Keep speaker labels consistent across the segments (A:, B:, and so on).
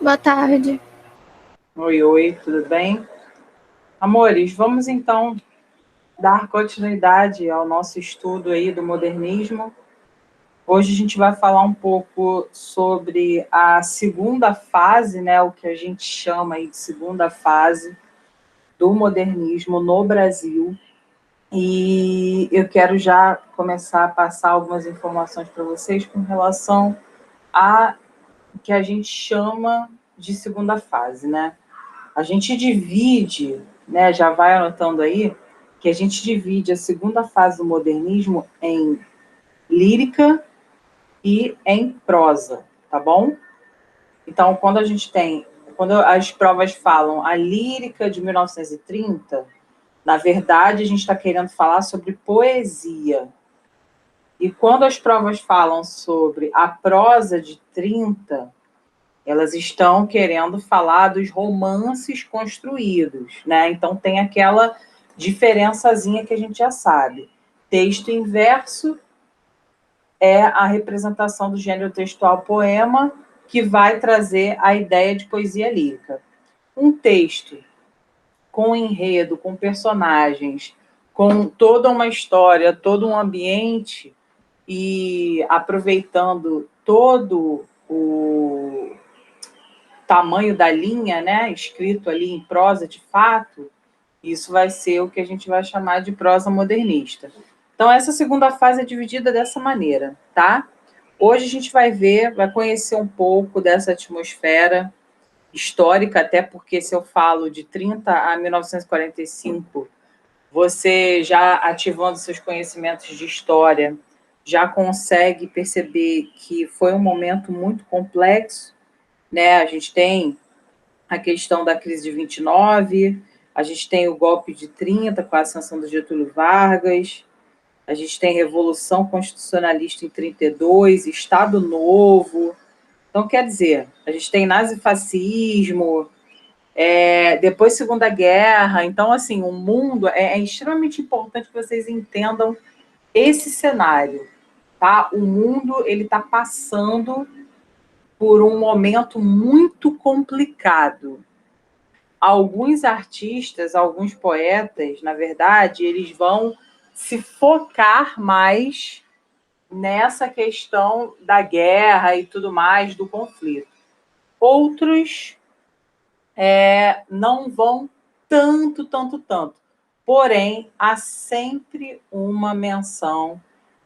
A: Boa tarde.
B: Oi, oi, tudo bem? Amores, vamos então dar continuidade ao nosso estudo aí do modernismo. Hoje a gente vai falar um pouco sobre a segunda fase, né, o que a gente chama aí de segunda fase do modernismo no Brasil. E eu quero já começar a passar algumas informações para vocês com relação a que a gente chama de segunda fase, né? A gente divide, né, já vai anotando aí, que a gente divide a segunda fase do modernismo em lírica e em prosa, tá bom? Então, quando as provas falam a lírica de 1930, na verdade, a gente está querendo falar sobre poesia. E quando as provas falam sobre a prosa de 30, elas estão querendo falar dos romances construídos, né? Então tem aquela diferençazinha que a gente já sabe. Texto inverso é a representação do gênero textual poema, que vai trazer a ideia de poesia lírica. Um texto com enredo, com personagens, com toda uma história, todo um ambiente e aproveitando todo o tamanho da linha, né, escrito ali em prosa de fato, isso vai ser o que a gente vai chamar de prosa modernista. Então, essa segunda fase é dividida dessa maneira, tá? Hoje a gente vai ver, vai conhecer um pouco dessa atmosfera histórica, até porque se eu falo de 30 a 1945, você já ativando seus conhecimentos de história, já consegue perceber que foi um momento muito complexo, né? A gente tem a questão da crise de 29, a gente tem o golpe de 30 com a ascensão do Getúlio Vargas, a gente tem Revolução Constitucionalista em 32, Estado Novo. Então, quer dizer, a gente tem nazifascismo, depois Segunda Guerra. Então, assim, o mundo é extremamente importante que vocês entendam esse cenário, tá? O mundo ele está passando por um momento muito complicado. Alguns artistas, alguns poetas, na verdade, eles vão se focar mais nessa questão da guerra e tudo mais, do conflito. Outros não vão tanto. Porém, há sempre uma menção,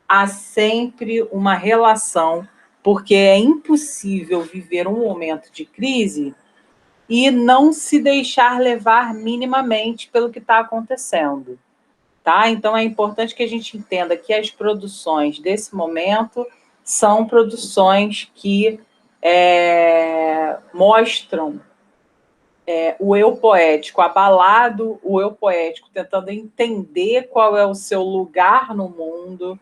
B: há sempre uma relação, porque é impossível viver um momento de crise e não se deixar levar minimamente pelo que está acontecendo. Tá? Então, é importante que a gente entenda que as produções desse momento são produções que mostram o eu poético abalado, o eu poético tentando entender qual é o seu lugar no mundo,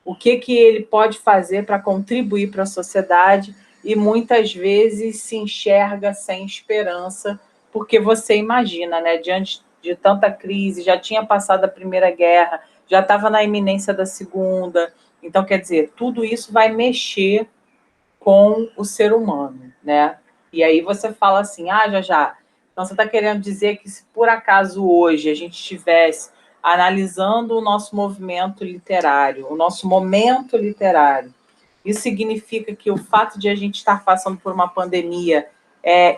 B: o que ele pode fazer para contribuir para a sociedade, e muitas vezes se enxerga sem esperança, porque você imagina, né, diante de tanta crise, já tinha passado a Primeira Guerra, já estava na iminência da Segunda, então, quer dizer, tudo isso vai mexer com o ser humano, né? E aí você fala assim, já, então você está querendo dizer que se por acaso hoje a gente estivesse analisando o nosso movimento literário, o nosso momento literário, isso significa que o fato de a gente estar passando por uma pandemia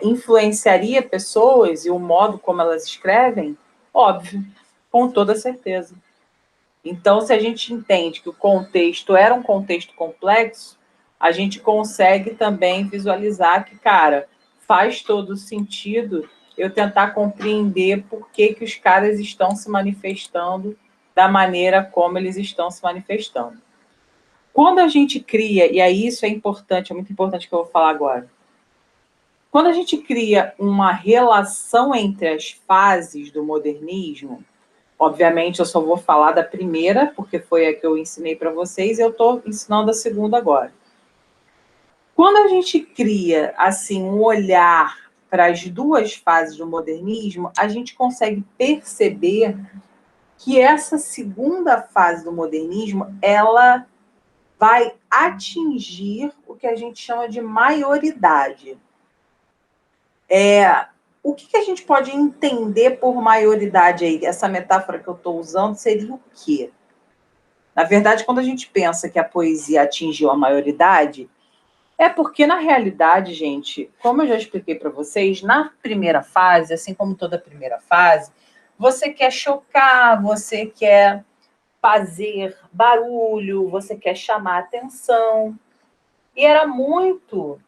B: influenciaria pessoas e o modo como elas escrevem? Óbvio, com toda certeza. Então, se a gente entende que o contexto era um contexto complexo, a gente consegue também visualizar que, cara, faz todo sentido eu tentar compreender por que os caras estão se manifestando da maneira como eles estão se manifestando. Quando a gente cria, e aí isso é importante, é muito importante que eu vou falar agora, quando a gente cria uma relação entre as fases do modernismo, obviamente, eu só vou falar da primeira, porque foi a que eu ensinei para vocês, e eu estou ensinando a segunda agora. Quando a gente cria assim um olhar para as duas fases do modernismo, a gente consegue perceber que essa segunda fase do modernismo, ela vai atingir o que a gente chama de maioridade. O que a gente pode entender por maioridade aí? Essa metáfora que eu estou usando seria o quê? Na verdade, quando a gente pensa que a poesia atingiu a maioridade, é porque, na realidade, gente, como eu já expliquei para vocês, na primeira fase, assim como toda primeira fase, você quer chocar, você quer fazer barulho, você quer chamar atenção. E era muito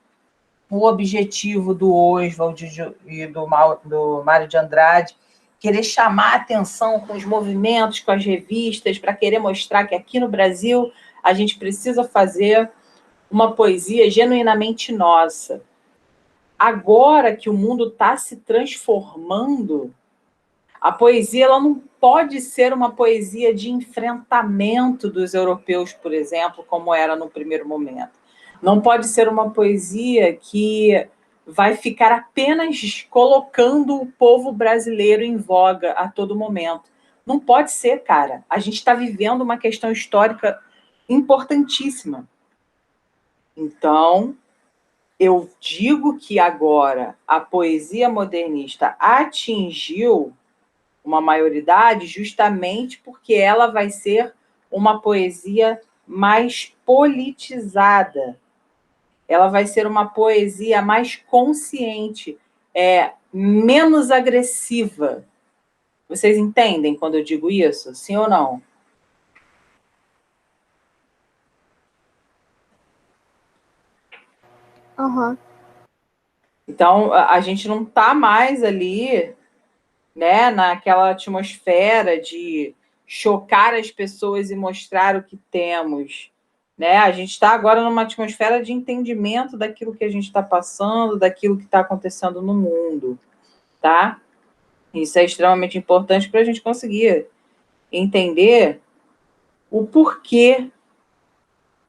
B: o objetivo do Oswald e do Mário de Andrade, querer chamar atenção com os movimentos, com as revistas, para querer mostrar que aqui no Brasil a gente precisa fazer uma poesia genuinamente nossa. Agora que o mundo está se transformando, a poesia ela não pode ser uma poesia de enfrentamento dos europeus, por exemplo, como era no primeiro momento. Não pode ser uma poesia que vai ficar apenas colocando o povo brasileiro em voga a todo momento. Não pode ser, cara. A gente está vivendo uma questão histórica importantíssima. Então, eu digo que agora a poesia modernista atingiu uma maioridade justamente porque ela vai ser uma poesia mais politizada. Ela vai ser uma poesia mais consciente, menos agressiva. Vocês entendem quando eu digo isso? Sim ou não?
A: Aham.
B: Então, a gente não está mais ali, né, naquela atmosfera de chocar as pessoas e mostrar o que temos. Né? A gente está agora numa atmosfera de entendimento daquilo que a gente está passando, daquilo que está acontecendo no mundo. Tá? Isso é extremamente importante para a gente conseguir entender o porquê,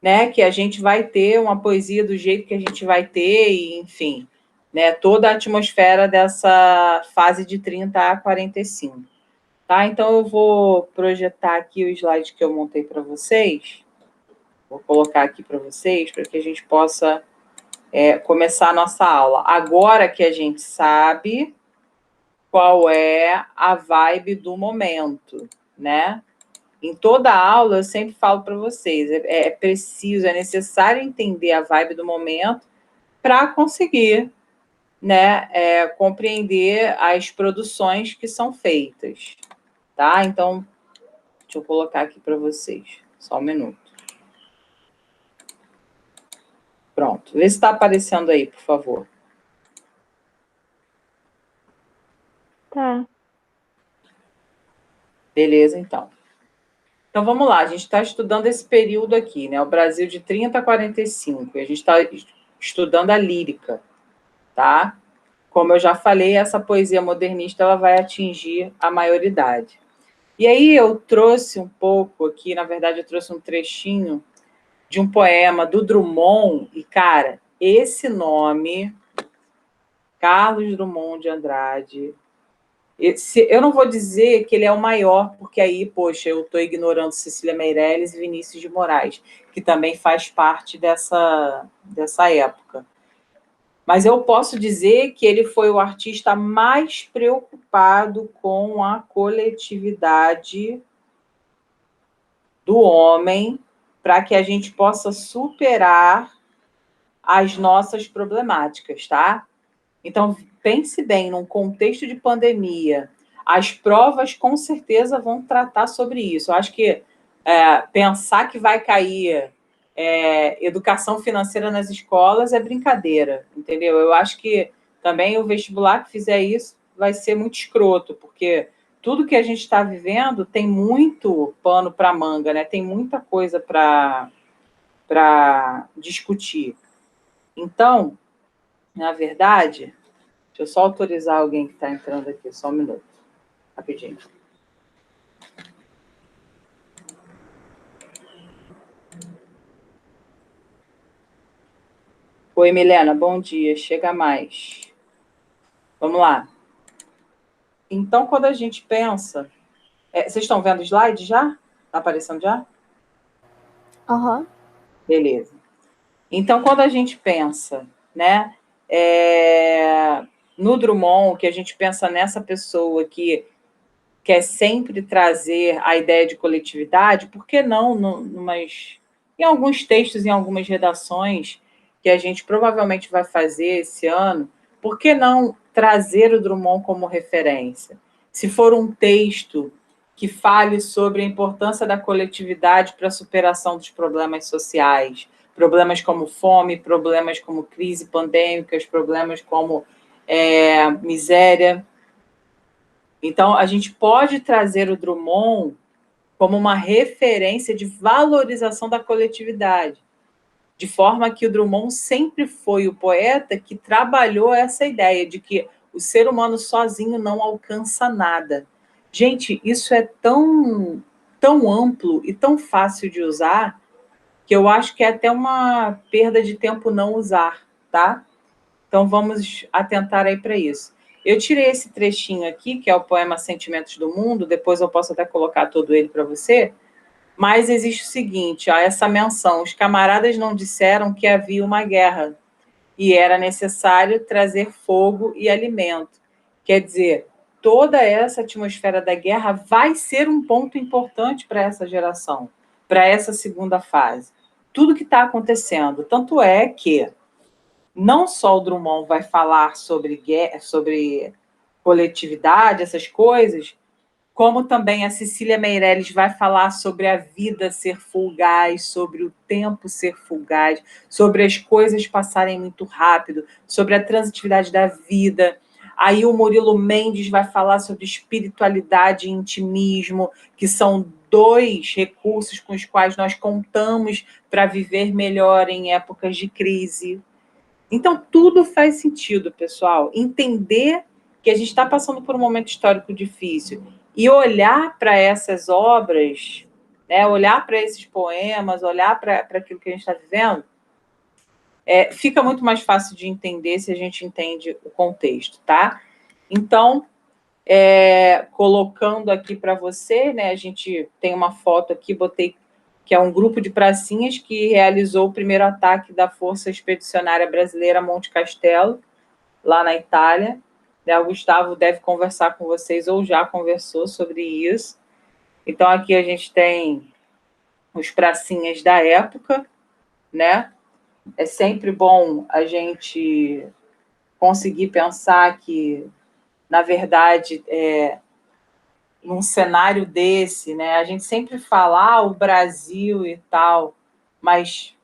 B: né, que a gente vai ter uma poesia do jeito que a gente vai ter, e, enfim, né, toda a atmosfera dessa fase de 30 a 45. Tá? Então, eu vou projetar aqui o slide que eu montei para vocês. Vou colocar aqui para vocês, para que a gente possa começar a nossa aula. Agora que a gente sabe qual é a vibe do momento, né? Em toda aula, eu sempre falo para vocês, é preciso, é necessário entender a vibe do momento para conseguir, né, compreender as produções que são feitas, tá? Então, deixa eu colocar aqui para vocês, só um minuto. Pronto, vê se está aparecendo aí, por favor.
A: Tá.
B: Beleza, então. Então, vamos lá, a gente está estudando esse período aqui, né? O Brasil de 30 a 45, e a gente está estudando a lírica, tá? Como eu já falei, essa poesia modernista ela vai atingir a maioridade. E aí eu trouxe um pouco aqui, na verdade, eu trouxe um trechinho de um poema do Drummond, e, cara, esse nome, Carlos Drummond de Andrade, eu não vou dizer que ele é o maior, porque aí, poxa, eu estou ignorando Cecília Meirelles e Vinícius de Moraes, que também faz parte dessa época. Mas eu posso dizer que ele foi o artista mais preocupado com a coletividade do homem para que a gente possa superar as nossas problemáticas, tá? Então, pense bem, num contexto de pandemia, as provas com certeza vão tratar sobre isso. Eu acho que pensar que vai cair educação financeira nas escolas é brincadeira, entendeu? Eu acho que também o vestibular que fizer isso vai ser muito escroto, porque tudo que a gente está vivendo tem muito pano para manga, né? Tem muita coisa para discutir. Então, na verdade, deixa eu só autorizar alguém que está entrando aqui, só um minuto, rapidinho. Oi, Milena, bom dia, chega mais. Vamos lá. Então, quando a gente pensa... vocês estão vendo o slide já? Está aparecendo já?
A: Aham.
B: Beleza. Então, quando a gente pensa, né, no Drummond, que a gente pensa nessa pessoa que quer sempre trazer a ideia de coletividade, por que não, em alguns textos, em algumas redações, que a gente provavelmente vai fazer esse ano, por que não trazer o Drummond como referência? Se for um texto que fale sobre a importância da coletividade para a superação dos problemas sociais, problemas como fome, problemas como crise pandêmicas, problemas como miséria. Então, a gente pode trazer o Drummond como uma referência de valorização da coletividade, de forma que o Drummond sempre foi o poeta que trabalhou essa ideia de que o ser humano sozinho não alcança nada. Gente, isso é tão amplo e tão fácil de usar que eu acho que é até uma perda de tempo não usar, tá? Então, vamos atentar aí para isso. Eu tirei esse trechinho aqui, que é o poema Sentimentos do Mundo, depois eu posso até colocar todo ele para você, mas existe o seguinte, ó, essa menção, os camaradas não disseram que havia uma guerra e era necessário trazer fogo e alimento. Quer dizer, toda essa atmosfera da guerra vai ser um ponto importante para essa geração, para essa segunda fase. Tudo que está acontecendo. Tanto é que não só o Drummond vai falar sobre coletividade, essas coisas, como também a Cecília Meirelles vai falar sobre a vida ser fugaz, sobre o tempo ser fugaz, sobre as coisas passarem muito rápido, sobre a transitividade da vida. Aí o Murilo Mendes vai falar sobre espiritualidade e intimismo, que são dois recursos com os quais nós contamos para viver melhor em épocas de crise. Então, tudo faz sentido, pessoal. Entender que a gente está passando por um momento histórico difícil e olhar para essas obras, né, olhar para esses poemas, olhar para aquilo que a gente está vivendo, fica muito mais fácil de entender se a gente entende o contexto, tá? Então, colocando aqui para você, né, a gente tem uma foto aqui, botei que é um grupo de pracinhas que realizou o primeiro ataque da Força Expedicionária Brasileira a Monte Castelo, lá na Itália. O Gustavo deve conversar com vocês, ou já conversou sobre isso. Então, aqui a gente tem os pracinhas da época, né? É sempre bom a gente conseguir pensar que, na verdade, num cenário desse, né? A gente sempre fala o Brasil e tal, mas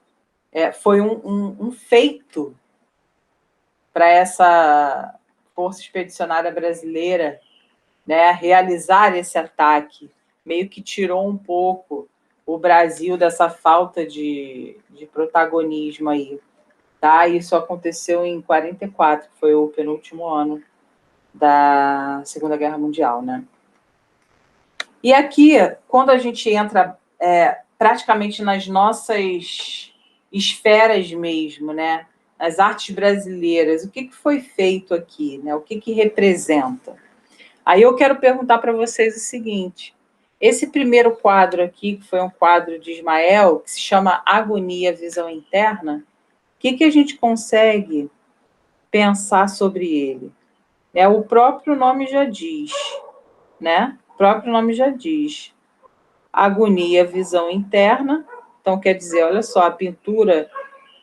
B: foi um feito para essa Força Expedicionária Brasileira, né, realizar esse ataque. Meio que tirou um pouco o Brasil dessa falta de protagonismo aí. Tá? Isso aconteceu em 44, que foi o penúltimo ano da Segunda Guerra Mundial, né? E aqui, quando a gente entra praticamente nas nossas esferas mesmo, né? Nas artes brasileiras, o que foi feito aqui, né? O que representa? Aí eu quero perguntar para vocês o seguinte: esse primeiro quadro aqui, que foi um quadro de Ismael, que se chama Agonia, Visão Interna, o que a gente consegue pensar sobre ele? O próprio nome já diz, né? O próprio nome já diz. Agonia, visão interna. Então, quer dizer, olha só, a pintura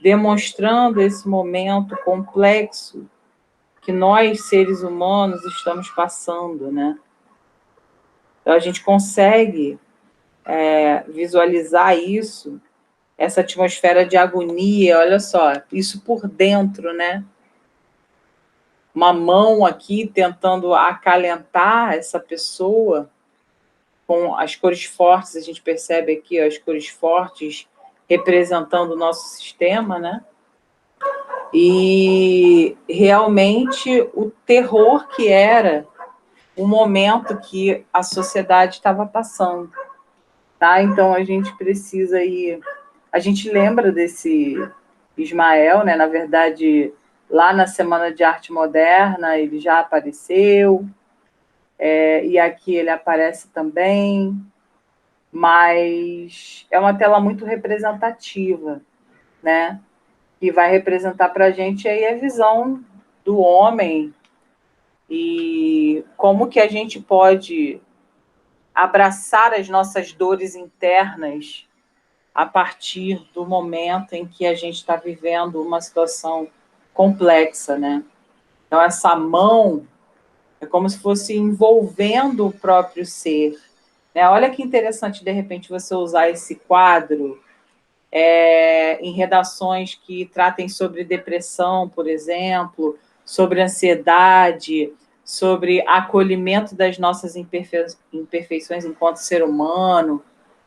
B: demonstrando esse momento complexo que nós, seres humanos, estamos passando, né? Então, a gente consegue visualizar isso, essa atmosfera de agonia, olha só, isso por dentro, né? Uma mão aqui tentando acalentar essa pessoa com as cores fortes, a gente percebe aqui as cores fortes representando o nosso sistema, né? E realmente o terror que era o momento que a sociedade estava passando, tá? Então a gente precisa ir, a gente lembra desse Ismael, né? Na verdade, lá na Semana de Arte Moderna ele já apareceu, e aqui ele aparece também, mas é uma tela muito representativa, né? Que vai representar para a gente aí a visão do homem e como que a gente pode abraçar as nossas dores internas a partir do momento em que a gente está vivendo uma situação complexa, né? Então, essa mão é como se fosse envolvendo o próprio ser, né? Olha que interessante, de repente, você usar esse quadro em redações que tratem sobre depressão, por exemplo, sobre ansiedade, sobre acolhimento das nossas imperfeições enquanto ser humano,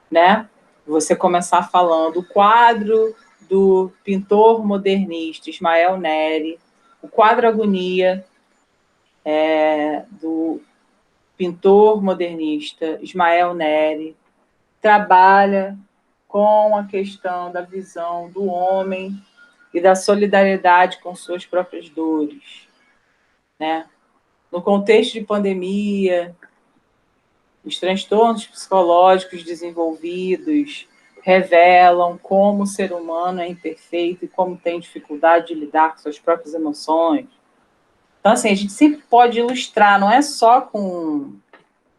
B: né? Você começar falando o quadro do pintor modernista Ismael Neri, o quadro Agonia do pintor modernista Ismael Neri, trabalha com a questão da visão do homem e da solidariedade com suas próprias dores, né? No contexto de pandemia, os transtornos psicológicos desenvolvidos revelam como o ser humano é imperfeito e como tem dificuldade de lidar com suas próprias emoções. Então, assim, a gente sempre pode ilustrar, não é só com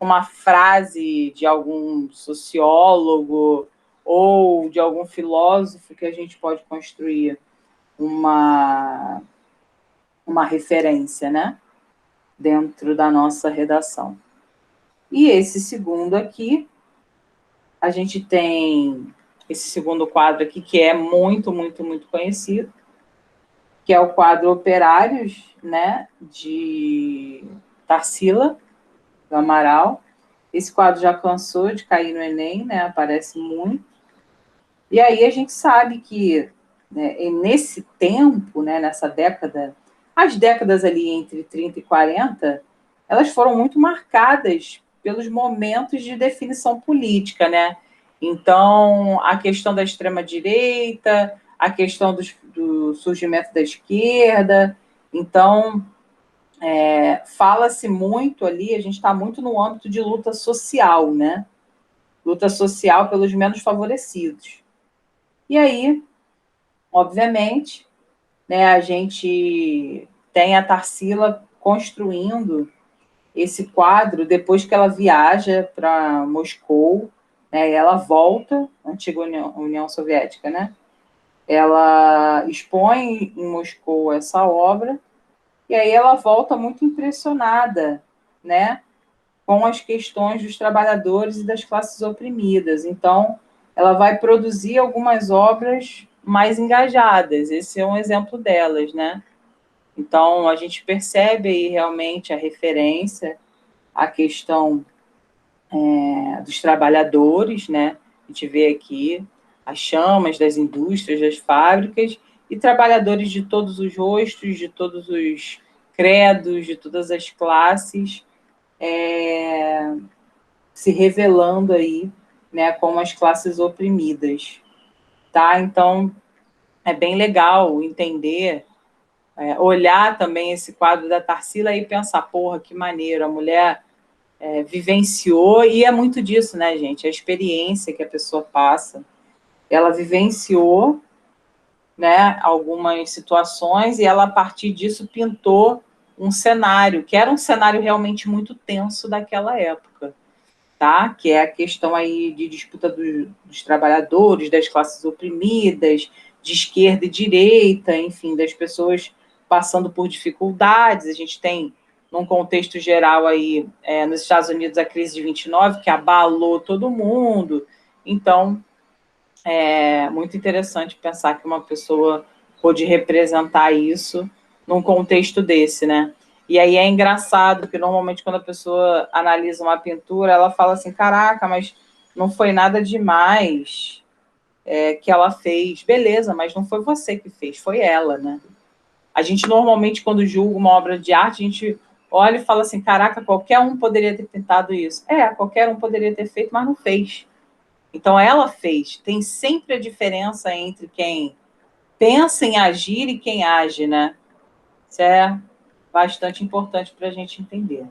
B: uma frase de algum sociólogo ou de algum filósofo que a gente pode construir uma referência, né? Dentro da nossa redação. E esse segundo aqui, a gente tem esse segundo quadro aqui, que é muito, muito, muito conhecido, que é o quadro Operários, né, de Tarsila, do Amaral. Esse quadro já cansou de cair no Enem, né, aparece muito. E aí a gente sabe que, né, nesse tempo, né, nessa década, as décadas ali entre 30 e 40, elas foram muito marcadas pelos momentos de definição política, né? Então, a questão da extrema-direita, a questão do surgimento da esquerda. Então, fala-se muito ali, a gente está muito no âmbito de luta social, né? Luta social pelos menos favorecidos. E aí, obviamente, né, a gente tem a Tarsila construindo esse quadro depois que ela viaja para Moscou, né, ela volta, antiga União Soviética, né? Ela expõe em Moscou essa obra e aí ela volta muito impressionada, né, com as questões dos trabalhadores e das classes oprimidas. Então, ela vai produzir algumas obras mais engajadas. Esse é um exemplo delas, né? Então, a gente percebe aí realmente a referência à questão dos trabalhadores, né? A gente vê aqui as chamas das indústrias, das fábricas, e trabalhadores de todos os rostos, de todos os credos, de todas as classes, se revelando aí, né, como as classes oprimidas, tá? Então, é bem legal entender, olhar também esse quadro da Tarsila e pensar, porra, que maneiro, a mulher vivenciou, e é muito disso, né, gente? A experiência que a pessoa passa, ela vivenciou, né, algumas situações, e ela, a partir disso, pintou um cenário, que era um cenário realmente muito tenso daquela época, tá? Que é a questão aí de disputa dos trabalhadores, das classes oprimidas, de esquerda e direita, enfim, das pessoas passando por dificuldades. A gente tem, num contexto geral aí, nos Estados Unidos, a crise de 29, que abalou todo mundo. Então, é muito interessante pensar que uma pessoa pôde representar isso num contexto desse, né? E aí é engraçado que normalmente quando a pessoa analisa uma pintura, ela fala assim, caraca, mas não foi nada demais que ela fez. Beleza, mas não foi você que fez, foi ela, né? A gente normalmente, quando julga uma obra de arte, a gente olha e fala assim, caraca, qualquer um poderia ter pintado isso. Qualquer um poderia ter feito, mas não fez. Então, ela fez. Tem sempre a diferença entre quem pensa em agir e quem age, né? Isso é bastante importante para a gente entender.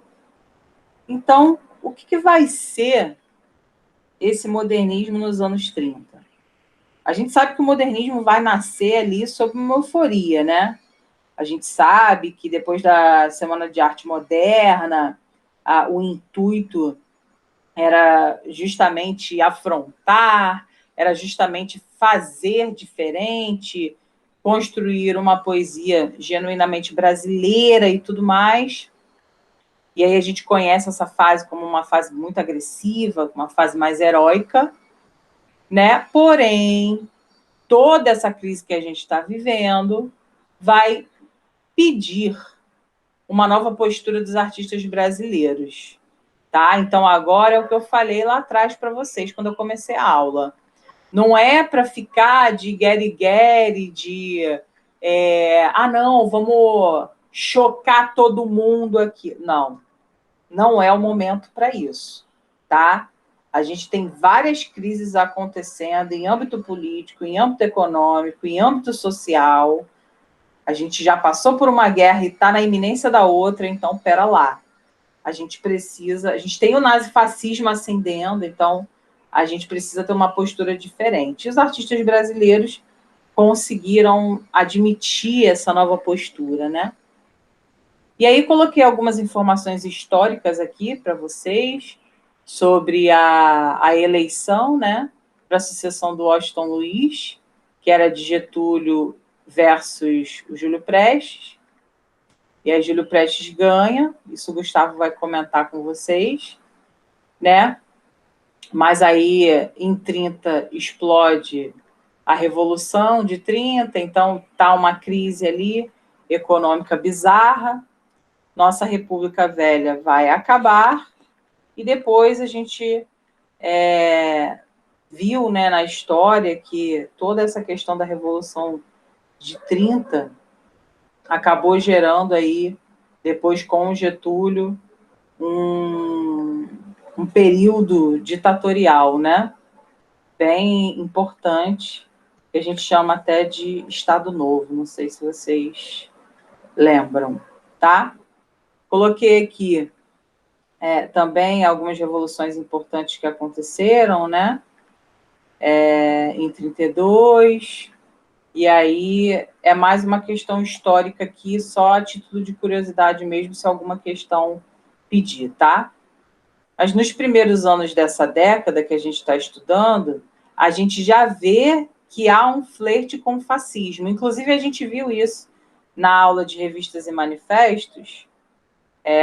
B: Então, o que vai ser esse modernismo nos anos 30? A gente sabe que o modernismo vai nascer ali sob uma euforia, né? A gente sabe que depois da Semana de Arte Moderna, o intuito era justamente afrontar, era justamente fazer diferente, construir uma poesia genuinamente brasileira e tudo mais. E aí a gente conhece essa fase como uma fase muito agressiva, uma fase mais heróica, né? Porém, toda essa crise que a gente está vivendo vai pedir uma nova postura dos artistas brasileiros, tá? Então, agora é o que eu falei lá atrás para vocês, quando eu comecei a aula. Não é para ficar de guerre-guerre, não, vamos chocar todo mundo aqui. Não, não é o momento para isso, tá? A gente tem várias crises acontecendo em âmbito político, em âmbito econômico, em âmbito social. A gente já passou por uma guerra e está na iminência da outra, então, pera lá. A gente tem o nazifascismo ascendendo, então a gente precisa ter uma postura diferente. Os artistas brasileiros conseguiram admitir essa nova postura, né? E aí coloquei algumas informações históricas aqui para vocês sobre a eleição, né, para a sucessão do Washington Luiz, que era de Getúlio versus o Júlio Prestes. E aí Júlio Prestes ganha, isso o Gustavo vai comentar com vocês, né? Mas aí em 30 explode a Revolução de 30, então tá uma crise ali econômica bizarra. Nossa República Velha vai acabar e depois a gente viu, né, na história que toda essa questão da Revolução de 30 acabou gerando aí, depois com o Getúlio, um período ditatorial, né? Bem importante, que a gente chama até de Estado Novo, não sei se vocês lembram, tá? Coloquei aqui também algumas revoluções importantes que aconteceram, né? Em 32, e aí é mais uma questão histórica aqui, só a título de curiosidade mesmo, se alguma questão pedir, tá? Mas nos primeiros anos dessa década que a gente está estudando, a gente já vê que há um flerte com o fascismo. Inclusive, a gente viu isso na aula de revistas e manifestos,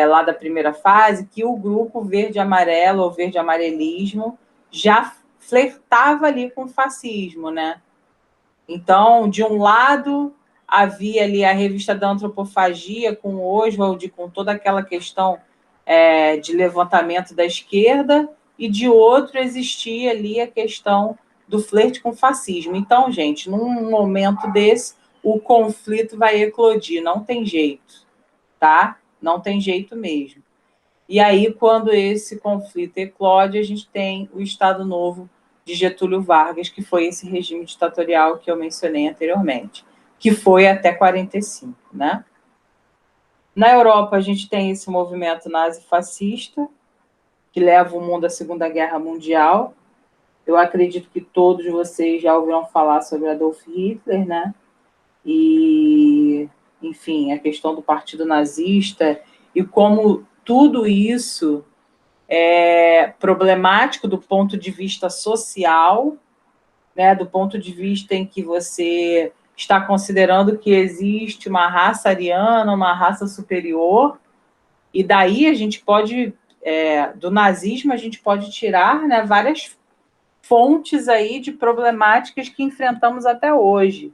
B: lá da primeira fase, que o grupo verde-amarelo ou verde-amarelismo já flertava ali com o fascismo, né? Então, de um lado, havia ali a revista da antropofagia com o Oswald, com toda aquela questão de levantamento da esquerda, e de outro existia ali a questão do flerte com o fascismo. Então, gente, num momento desse, o conflito vai eclodir, não tem jeito, tá? Não tem jeito mesmo. E aí, quando esse conflito eclode, a gente tem o Estado Novo de Getúlio Vargas, que foi esse regime ditatorial que eu mencionei anteriormente, que foi até 45, né? Na Europa, a gente tem esse movimento nazifascista, que leva o mundo à Segunda Guerra Mundial. Eu acredito que todos vocês já ouviram falar sobre Adolf Hitler, né? E, enfim, a questão do partido nazista e como tudo isso é problemático do ponto de vista social, né? Do ponto de vista em que você está considerando que existe uma raça ariana, uma raça superior, e daí a gente pode, do nazismo, a gente pode tirar, né, várias fontes aí de problemáticas que enfrentamos até hoje,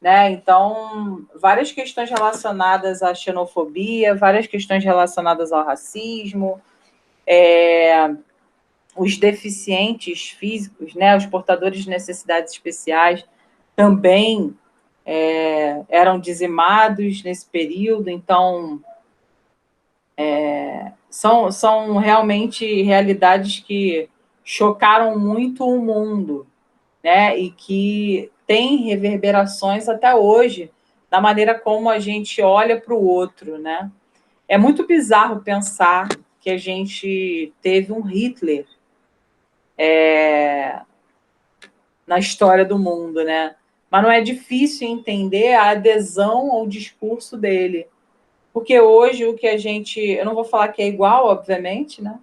B: né? Então, várias questões relacionadas à xenofobia, várias questões relacionadas ao racismo, os deficientes físicos, né, os portadores de necessidades especiais, também eram dizimados nesse período. Então, são realmente realidades que chocaram muito o mundo, né? E que têm reverberações até hoje da maneira como a gente olha para o outro, né? É muito bizarro pensar que a gente teve um Hitler na história do mundo, né? mas não é difícil entender a adesão ao discurso dele. Porque hoje o que a gente... Eu não vou falar que é igual, obviamente, né?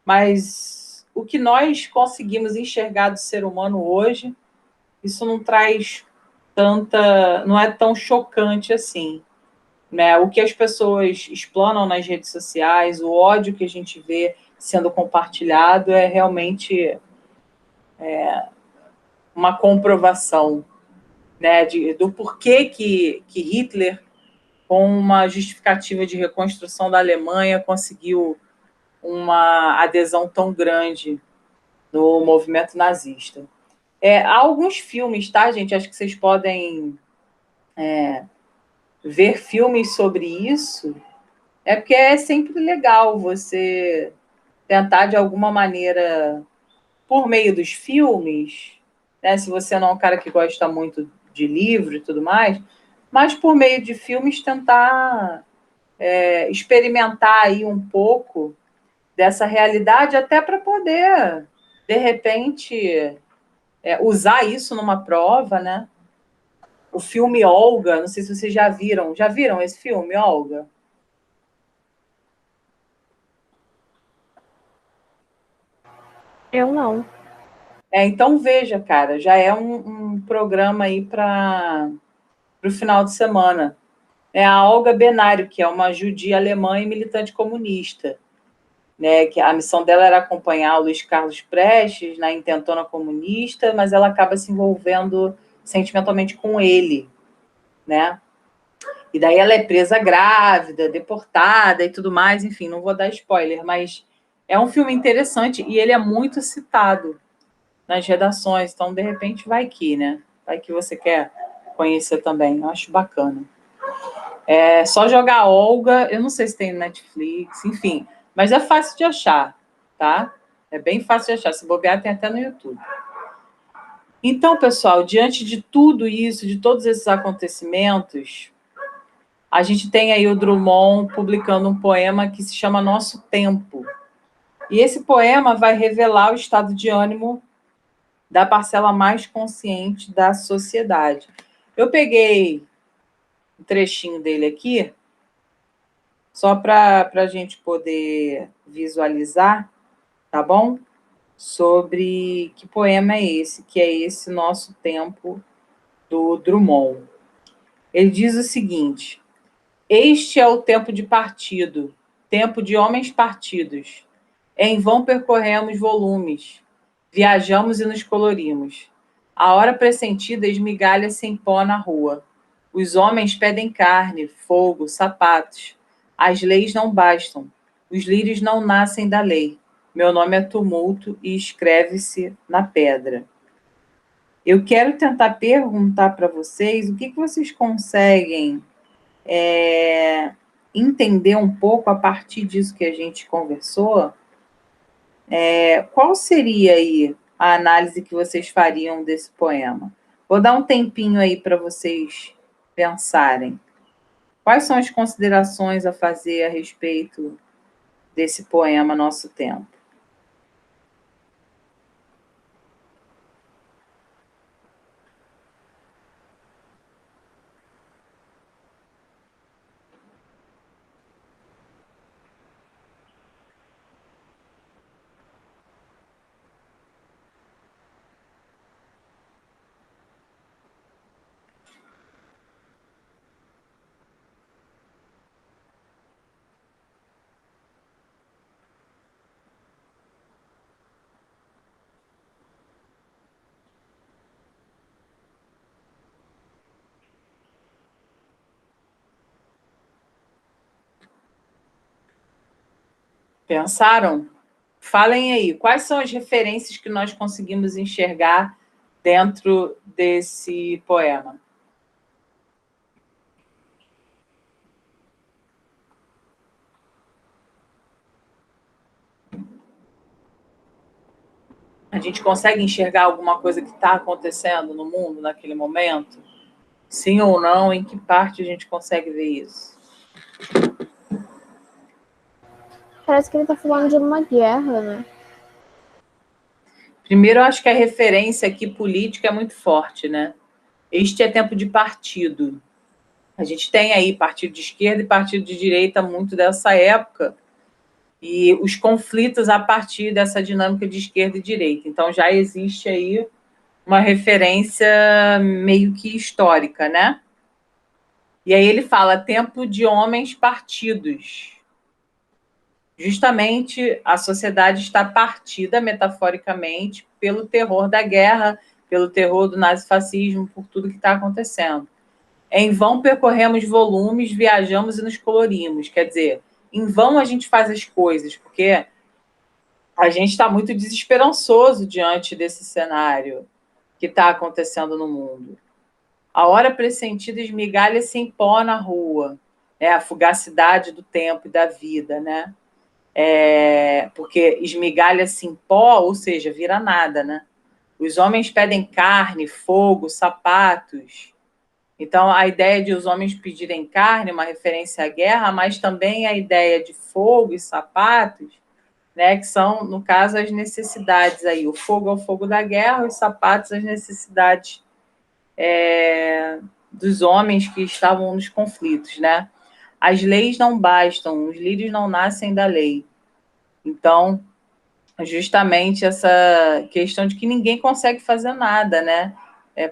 B: Mas o que nós conseguimos enxergar do ser humano hoje, isso não traz tanta... não é tão chocante assim. Né? O que as pessoas explanam nas redes sociais, o ódio que a gente vê sendo compartilhado é realmente uma comprovação, né, do porquê que Hitler, com uma justificativa de reconstrução da Alemanha, conseguiu uma adesão tão grande no movimento nazista. Há alguns filmes, tá, gente? Acho que vocês podem ver filmes sobre isso. É porque é sempre legal você tentar, de alguma maneira, por meio dos filmes, né, se você não é um cara que gosta muito de livro e tudo mais, mas por meio de filmes tentar experimentar aí um pouco dessa realidade, até para poder, de repente, usar isso numa prova, né? O filme Olga, não sei se vocês já viram. Já viram esse filme, Olga?
A: Eu não.
B: Então veja, cara, já é um programa aí para o final de semana. É a Olga Benário, que é uma judia alemã e militante comunista, né? Que a missão dela era acompanhar o Luiz Carlos Prestes na intentona comunista, mas ela acaba se envolvendo sentimentalmente com ele, né? E daí ela é presa grávida, deportada e tudo mais, enfim, não vou dar spoiler, mas é um filme interessante e ele é muito citado nas redações, então de repente vai que, né? Vai que você quer conhecer também, eu acho bacana. É só jogar Olga, eu não sei se tem Netflix, enfim, mas é fácil de achar, tá? É bem fácil de achar, se bobear tem até no YouTube. Então, pessoal, diante de tudo isso, de todos esses acontecimentos, a gente tem aí o Drummond publicando um poema que se chama Nosso Tempo. E esse poema vai revelar o estado de ânimo da parcela mais consciente da sociedade. Eu peguei um trechinho dele aqui, só para a gente poder visualizar, tá bom? Sobre que poema é esse, que é esse Nosso Tempo, do Drummond. Ele diz o seguinte: este é o tempo de partido, tempo de homens partidos. Em vão percorremos volumes, viajamos e nos colorimos. A hora pressentida esmigalha-se em pó na rua. Os homens pedem carne, fogo, sapatos. As leis não bastam. Os lírios não nascem da lei. Meu nome é tumulto e escreve-se na pedra. Eu quero tentar perguntar para vocês o que vocês conseguem entender um pouco a partir disso que a gente conversou. Qual seria aí a análise que vocês fariam desse poema? Vou dar um tempinho aí para vocês pensarem. Quais são as considerações a fazer a respeito desse poema Nosso Tempo? Pensaram? Falem aí, quais são as referências que nós conseguimos enxergar dentro desse poema? A gente consegue enxergar alguma coisa que está acontecendo no mundo naquele momento? Sim ou não? Em que parte a gente consegue ver isso?
A: Parece que ele tá falando de uma guerra, né?
B: Primeiro, eu acho que a referência aqui política é muito forte, né? Este é tempo de partido. A gente tem aí partido de esquerda e partido de direita muito dessa época, e os conflitos a partir dessa dinâmica de esquerda e direita. Então, já existe aí uma referência meio que histórica, né? E aí ele fala tempo de homens partidos. Justamente a sociedade está partida, metaforicamente, pelo terror da guerra, pelo terror do nazifascismo, por tudo que está acontecendo. Em vão percorremos volumes, viajamos e nos colorimos. Quer dizer, em vão a gente faz as coisas, porque a gente está muito desesperançoso diante desse cenário que está acontecendo no mundo. A hora pressentida esmigalha-se em pó na rua, né? A fugacidade do tempo e da vida, né? Porque esmigalha-se em pó, ou seja, vira nada, né? Os homens pedem carne, fogo, sapatos. Então, a ideia de os homens pedirem carne, uma referência à guerra, mas também a ideia de fogo e sapatos, né, que são, no caso, as necessidades aí. O fogo é o fogo da guerra, os sapatos, as necessidades dos homens que estavam nos conflitos, né? As leis não bastam, os lírios não nascem da lei. Então, justamente essa questão de que ninguém consegue fazer nada, né?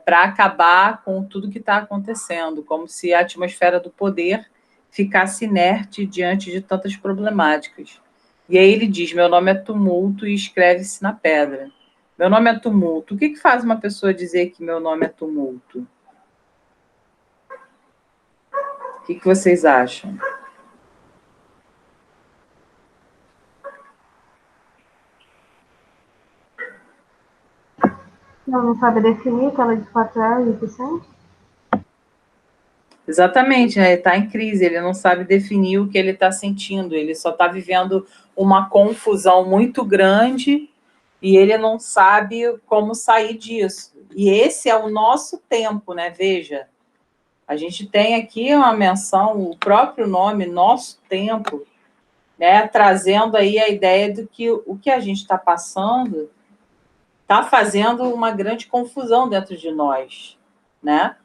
B: Para acabar com tudo que está acontecendo, como se a atmosfera do poder ficasse inerte diante de tantas problemáticas. E aí ele diz, meu nome é tumulto e escreve-se na pedra. Meu nome é tumulto. O que faz uma pessoa dizer que meu nome é tumulto? O que vocês acham?
A: Não sabe definir o que ela de fato é e o que sente?
B: Exatamente, né? Ele está em crise, ele não sabe definir o que ele está sentindo, ele só está vivendo uma confusão muito grande e ele não sabe como sair disso. E esse é o nosso tempo, né? Veja, a gente tem aqui uma menção, o próprio nome, nosso tempo, né? Trazendo aí a ideia de que o que a gente está passando está fazendo uma grande confusão dentro de nós, né?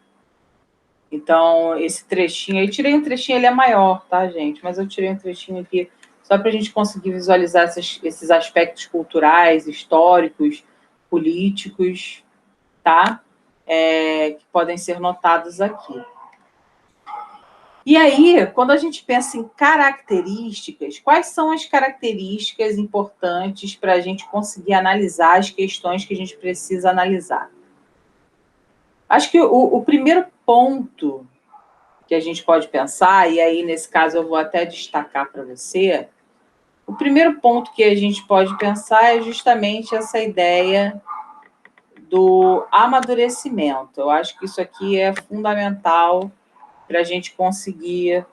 B: Então, esse trechinho aí, tirei um trechinho, ele é maior, tá, gente? Mas eu tirei um trechinho aqui só para a gente conseguir visualizar esses aspectos culturais, históricos, políticos, tá? Que podem ser notados aqui. E aí, quando a gente pensa em características, quais são as características importantes para a gente conseguir analisar as questões que a gente precisa analisar? Acho que o primeiro ponto que a gente pode pensar, e aí, nesse caso, eu vou até destacar para você, o primeiro ponto que a gente pode pensar é justamente essa ideia do amadurecimento. Eu acho que isso aqui é fundamental para a gente conseguir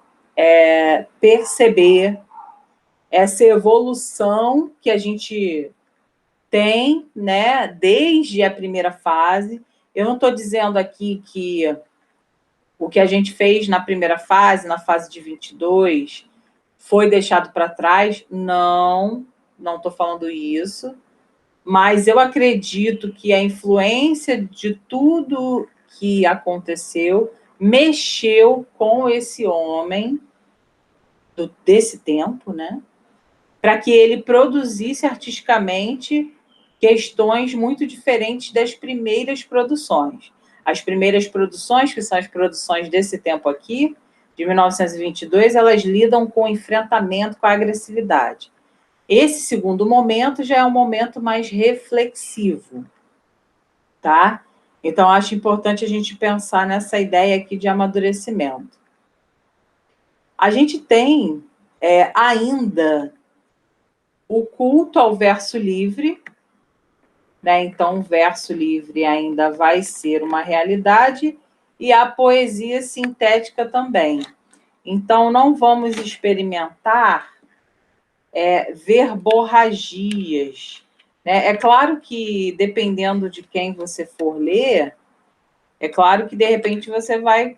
B: perceber essa evolução que a gente tem, né, desde a primeira fase. Eu não estou dizendo aqui que o que a gente fez na primeira fase, na fase de 22, foi deixado para trás. Não estou falando isso. Mas eu acredito que a influência de tudo que aconteceu mexeu com esse homem desse tempo, né? Para que ele produzisse artisticamente questões muito diferentes das primeiras produções. As primeiras produções, que são as produções desse tempo aqui, de 1922, elas lidam com o enfrentamento, com a agressividade. Esse segundo momento já é um momento mais reflexivo, tá? Então, acho importante a gente pensar nessa ideia aqui de amadurecimento. A gente tem ainda o culto ao verso livre, né? Então, o verso livre ainda vai ser uma realidade, e a poesia sintética também. Então, não vamos experimentar verborragias, né? É claro que, dependendo de quem você for ler, é claro que, de repente, você vai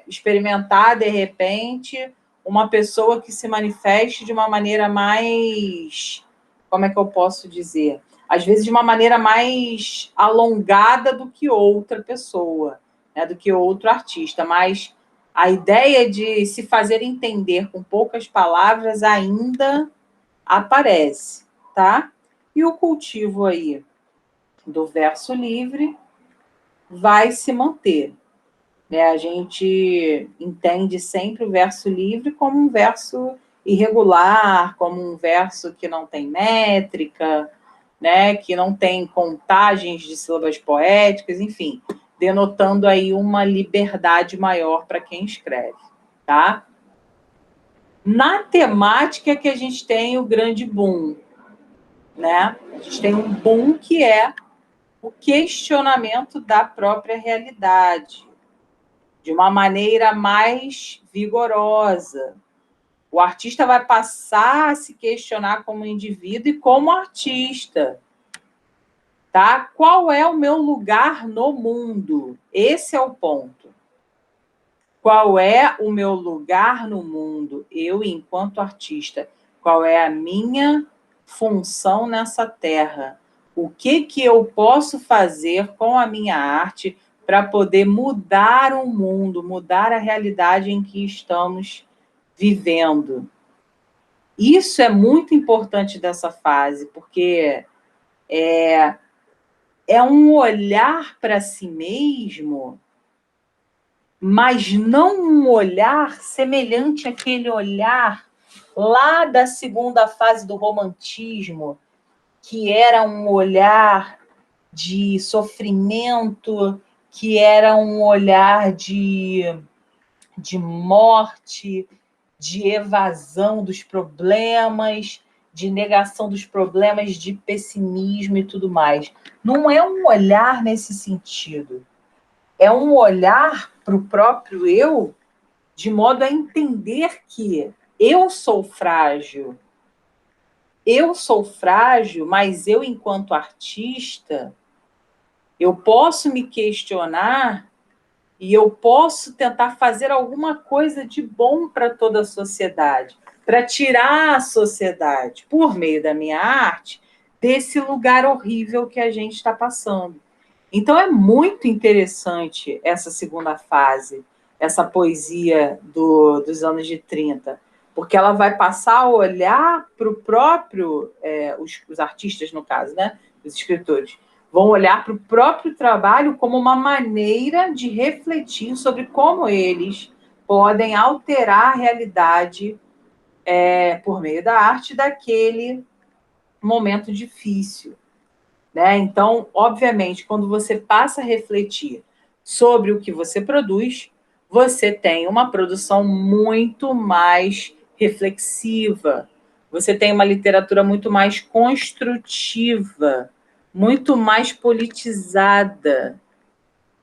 B: experimentar, de repente, uma pessoa que se manifeste de uma maneira mais... Como é que eu posso dizer? Às vezes, de uma maneira mais alongada do que outra pessoa. né, do que outro artista, mas a ideia de se fazer entender com poucas palavras ainda aparece, tá? E o cultivo aí do verso livre vai se manter, né? A gente entende sempre o verso livre como um verso irregular, como um verso que não tem métrica, né? Que não tem contagens de sílabas poéticas, enfim, denotando aí uma liberdade maior para quem escreve, tá? Na temática que a gente tem o grande boom, né? A gente tem um boom que é o questionamento da própria realidade, de uma maneira mais vigorosa. O artista vai passar a se questionar como indivíduo e como artista, tá? Qual é o meu lugar no mundo? Esse é o ponto. Qual é o meu lugar no mundo? Eu, enquanto artista, qual é a minha função nessa terra? O que eu posso fazer com a minha arte para poder mudar o mundo, mudar a realidade em que estamos vivendo? Isso é muito importante dessa fase, porque é um olhar para si mesmo, mas não um olhar semelhante àquele olhar lá da segunda fase do romantismo, que era um olhar de sofrimento, que era um olhar de morte, de evasão dos problemas, de negação dos problemas, de pessimismo e tudo mais. Não é um olhar nesse sentido. É um olhar para o próprio eu, de modo a entender que eu sou frágil. Eu sou frágil, mas eu, enquanto artista, eu posso me questionar e eu posso tentar fazer alguma coisa de bom para toda a sociedade, para tirar a sociedade, por meio da minha arte, desse lugar horrível que a gente está passando. Então é muito interessante essa segunda fase, essa poesia dos anos de 30, porque ela vai passar a olhar para o próprio, os artistas, no caso, né, os escritores, vão olhar para o próprio trabalho como uma maneira de refletir sobre como eles podem alterar a realidade por meio da arte daquele momento difícil. Né? Então, obviamente, quando você passa a refletir sobre o que você produz, você tem uma produção muito mais reflexiva, você tem uma literatura muito mais construtiva, muito mais politizada,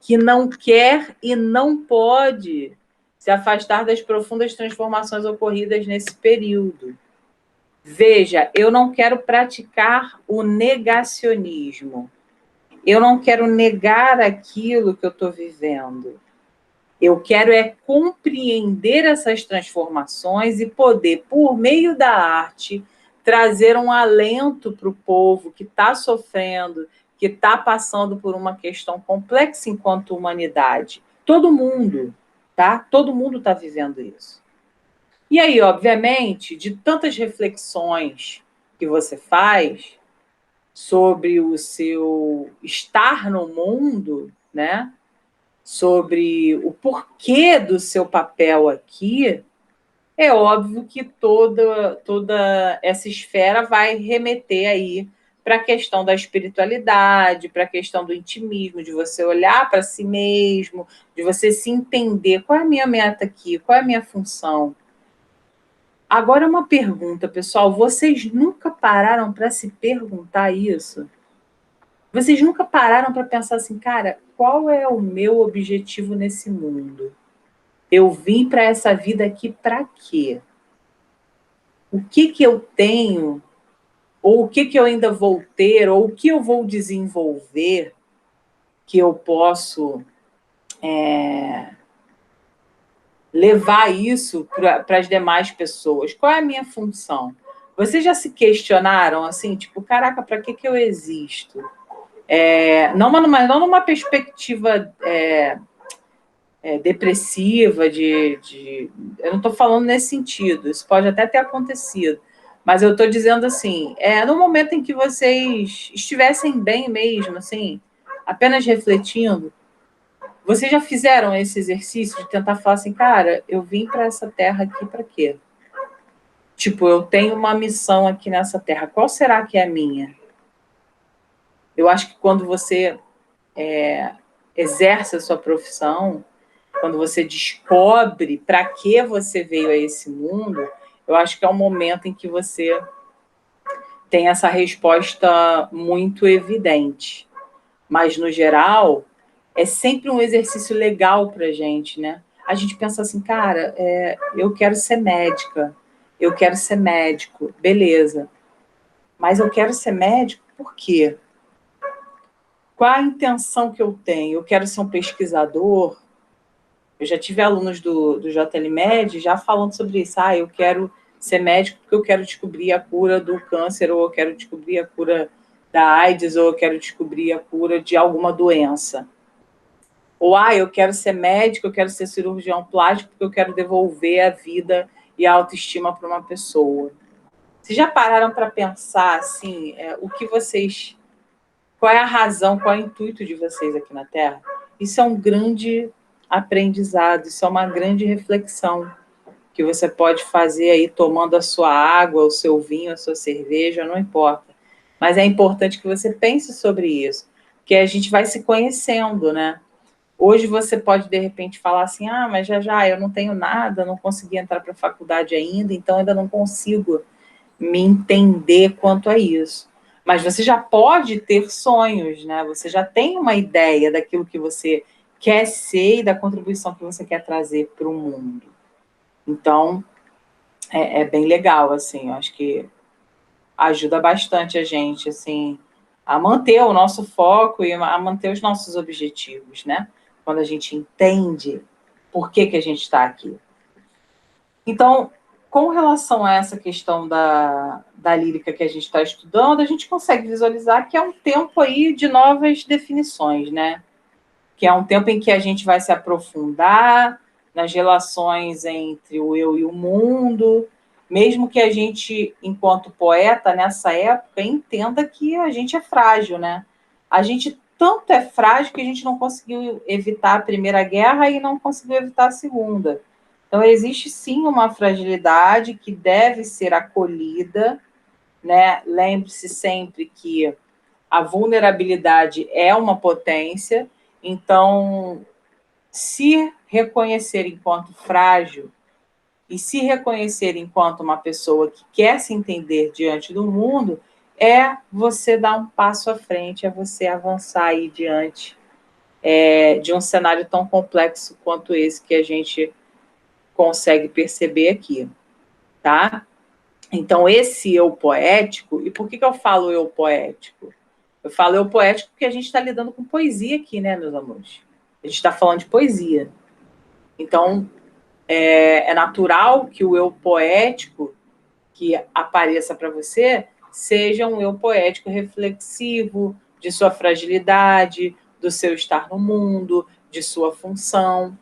B: que não quer e não pode se afastar das profundas transformações ocorridas nesse período. Veja, eu não quero praticar o negacionismo. Eu não quero negar aquilo que eu estou vivendo. Eu quero compreender essas transformações e poder, por meio da arte, trazer um alento para o povo que está sofrendo, que está passando por uma questão complexa enquanto humanidade. Todo mundo, tá? Todo mundo está vivendo isso. E aí, obviamente, de tantas reflexões que você faz sobre o seu estar no mundo, né? Sobre o porquê do seu papel aqui, é óbvio que toda essa esfera vai remeter aí para a questão da espiritualidade, para a questão do intimismo, de você olhar para si mesmo, de você se entender qual é a minha meta aqui, qual é a minha função. Agora uma pergunta, pessoal, vocês nunca pararam para se perguntar isso? Vocês nunca pararam para pensar assim, cara, qual é o meu objetivo nesse mundo? Eu vim para essa vida aqui para quê? O que eu tenho, ou o que eu ainda vou ter, ou o que eu vou desenvolver que eu posso levar isso para as demais pessoas? Qual é a minha função? Vocês já se questionaram assim, tipo, caraca, para que eu existo? Não numa perspectiva depressiva, eu não estou falando nesse sentido, isso pode até ter acontecido, mas eu estou dizendo assim, no momento em que vocês estivessem bem mesmo, assim, apenas refletindo, vocês já fizeram esse exercício de tentar falar assim, cara, eu vim para essa terra aqui para quê? Tipo, eu tenho uma missão aqui nessa terra, qual será que é a minha? Eu acho que quando você exerce a sua profissão, quando você descobre para que você veio a esse mundo, eu acho que é um momento em que você tem essa resposta muito evidente. Mas, no geral, é sempre um exercício legal para a gente, né? A gente pensa assim, cara, eu quero ser médica, eu quero ser médico, beleza. Mas eu quero ser médico por quê? Qual a intenção que eu tenho? Eu quero ser um pesquisador? Eu já tive alunos do JLMed já falando sobre isso. Eu quero ser médico porque eu quero descobrir a cura do câncer, ou eu quero descobrir a cura da AIDS, ou eu quero descobrir a cura de alguma doença. Ou, eu quero ser médico, eu quero ser cirurgião plástico porque eu quero devolver a vida e a autoestima para uma pessoa. Vocês já pararam para pensar, assim, o que vocês... Qual é a razão, qual é o intuito de vocês aqui na Terra? Isso é um grande aprendizado, isso é uma grande reflexão que você pode fazer aí tomando a sua água, o seu vinho, a sua cerveja, não importa. Mas é importante que você pense sobre isso, porque a gente vai se conhecendo, né? Hoje você pode, de repente, falar assim, mas já, eu não tenho nada, não consegui entrar para a faculdade ainda, então ainda não consigo me entender quanto a isso. Mas você já pode ter sonhos, né? Você já tem uma ideia daquilo que você quer ser e da contribuição que você quer trazer para o mundo. Então, é bem legal, assim, eu acho que ajuda bastante a gente, assim, a manter o nosso foco e a manter os nossos objetivos, né? Quando a gente entende por que a gente está aqui. Então, com relação a essa questão da lírica que a gente está estudando, a gente consegue visualizar que é um tempo aí de novas definições, né? Que é um tempo em que a gente vai se aprofundar nas relações entre o eu e o mundo, mesmo que a gente, enquanto poeta, nessa época, entenda que a gente é frágil, né? A gente tanto é frágil que a gente não conseguiu evitar a Primeira Guerra e não conseguiu evitar a Segunda. Então, existe sim uma fragilidade que deve ser acolhida, né? Lembre-se sempre que a vulnerabilidade é uma potência, então, se reconhecer enquanto frágil e se reconhecer enquanto uma pessoa que quer se entender diante do mundo, é você dar um passo à frente, é você avançar aí diante de um cenário tão complexo quanto esse que a gente consegue perceber aqui, tá? Então, esse eu poético, e por que eu falo eu poético? Eu falo eu poético porque a gente está lidando com poesia aqui, né, meus amores? A gente está falando de poesia. Então, é natural que o eu poético que apareça para você seja um eu poético reflexivo de sua fragilidade, do seu estar no mundo, de sua função,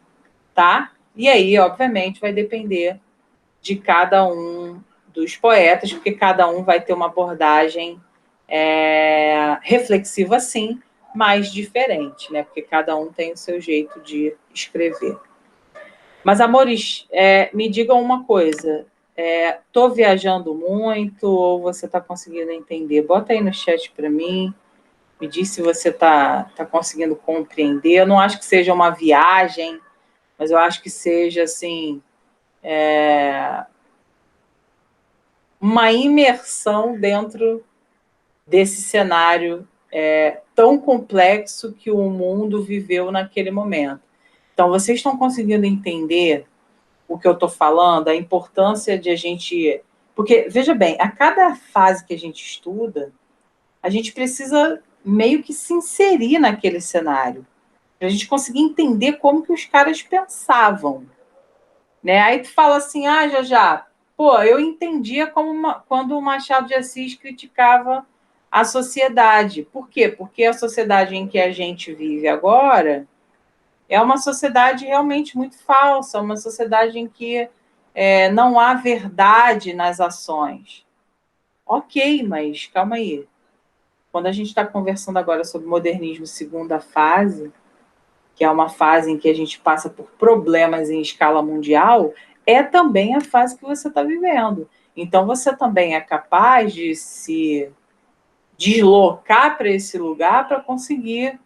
B: tá? E aí, obviamente, vai depender de cada um dos poetas, porque cada um vai ter uma abordagem reflexiva, sim, mas diferente, né? Porque cada um tem o seu jeito de escrever. Mas, amores, me digam uma coisa. Estou viajando muito ou você está conseguindo entender? Bota aí no chat para mim. Me diz se você está conseguindo compreender. Eu não acho que seja uma viagem, mas eu acho que seja, assim, uma imersão dentro desse cenário tão complexo que o mundo viveu naquele momento. Então, vocês estão conseguindo entender o que eu estou falando, a importância de a gente... Porque, veja bem, a cada fase que a gente estuda, a gente precisa meio que se inserir naquele cenário, para a gente conseguir entender como que os caras pensavam. Né? Aí tu fala assim, já, pô, eu entendia quando o Machado de Assis criticava a sociedade. Por quê? Porque a sociedade em que a gente vive agora É uma sociedade realmente muito falsa, uma sociedade em que não há verdade nas ações. Ok, mas calma aí. Quando a gente está conversando agora sobre modernismo segunda fase, que é uma fase em que a gente passa por problemas em escala mundial, é também a fase que você está vivendo. Então, você também é capaz de se deslocar para esse lugar para conseguir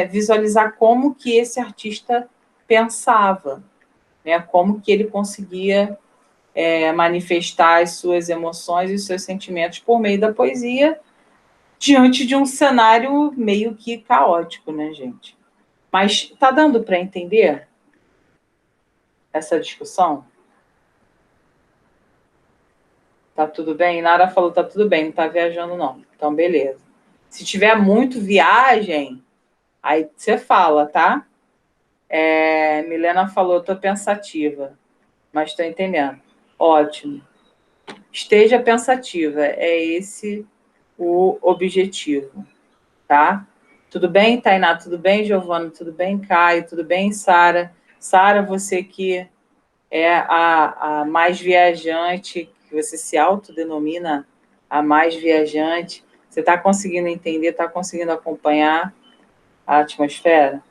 B: visualizar como que esse artista pensava, né? Como que ele conseguia manifestar as suas emoções e os seus sentimentos por meio da poesia, diante de um cenário meio que caótico, né, gente? Mas tá dando para entender essa discussão? Tá tudo bem? Nara falou, tá tudo bem, não tá viajando não. Então, beleza. Se tiver muito viagem, aí você fala, tá? Milena falou, tô pensativa, mas tô entendendo. Ótimo. Esteja pensativa, é esse o objetivo, tá? Tudo bem, Tainá? Tudo bem, Giovana? Tudo bem, Caio? Tudo bem, Sara? Sara, você que é a mais viajante, que você se autodenomina a mais viajante. Você está conseguindo entender, está conseguindo acompanhar a atmosfera?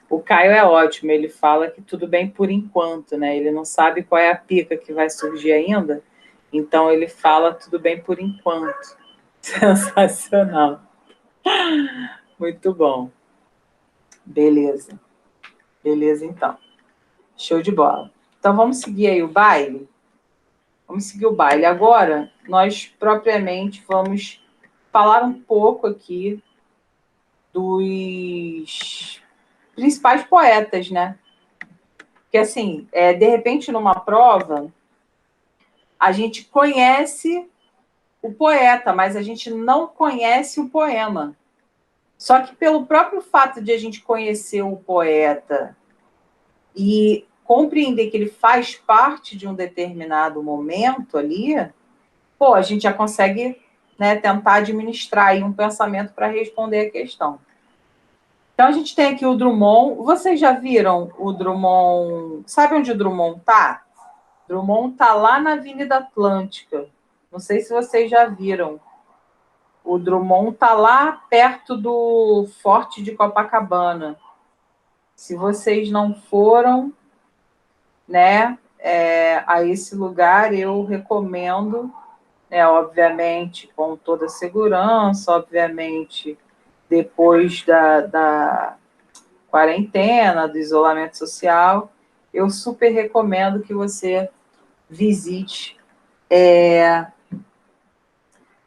B: O Caio é ótimo, ele fala que tudo bem por enquanto, né? Ele não sabe qual é a pica que vai surgir ainda, então ele fala tudo bem por enquanto. Sensacional. Muito bom. Beleza. Beleza, então. Show de bola. Então vamos seguir aí o baile? Vamos seguir o baile. Agora, nós propriamente vamos falar um pouco aqui dos principais poetas, né? Porque, assim, de repente, numa prova, a gente conhece o poeta, mas a gente não conhece o poema. Só que pelo próprio fato de a gente conhecer o poeta e compreender que ele faz parte de um determinado momento ali, pô, a gente já consegue, né, tentar administrar aí um pensamento para responder a questão. Então, a gente tem aqui o Drummond. Vocês já viram o Drummond? Sabe onde o Drummond está? Drummond está lá na Avenida Atlântica. Não sei se vocês já viram. O Drummond está lá perto do Forte de Copacabana. Se vocês não foram, né, a esse lugar, eu recomendo, obviamente, com toda a segurança, obviamente, depois da quarentena, do isolamento social, eu super recomendo que você visite.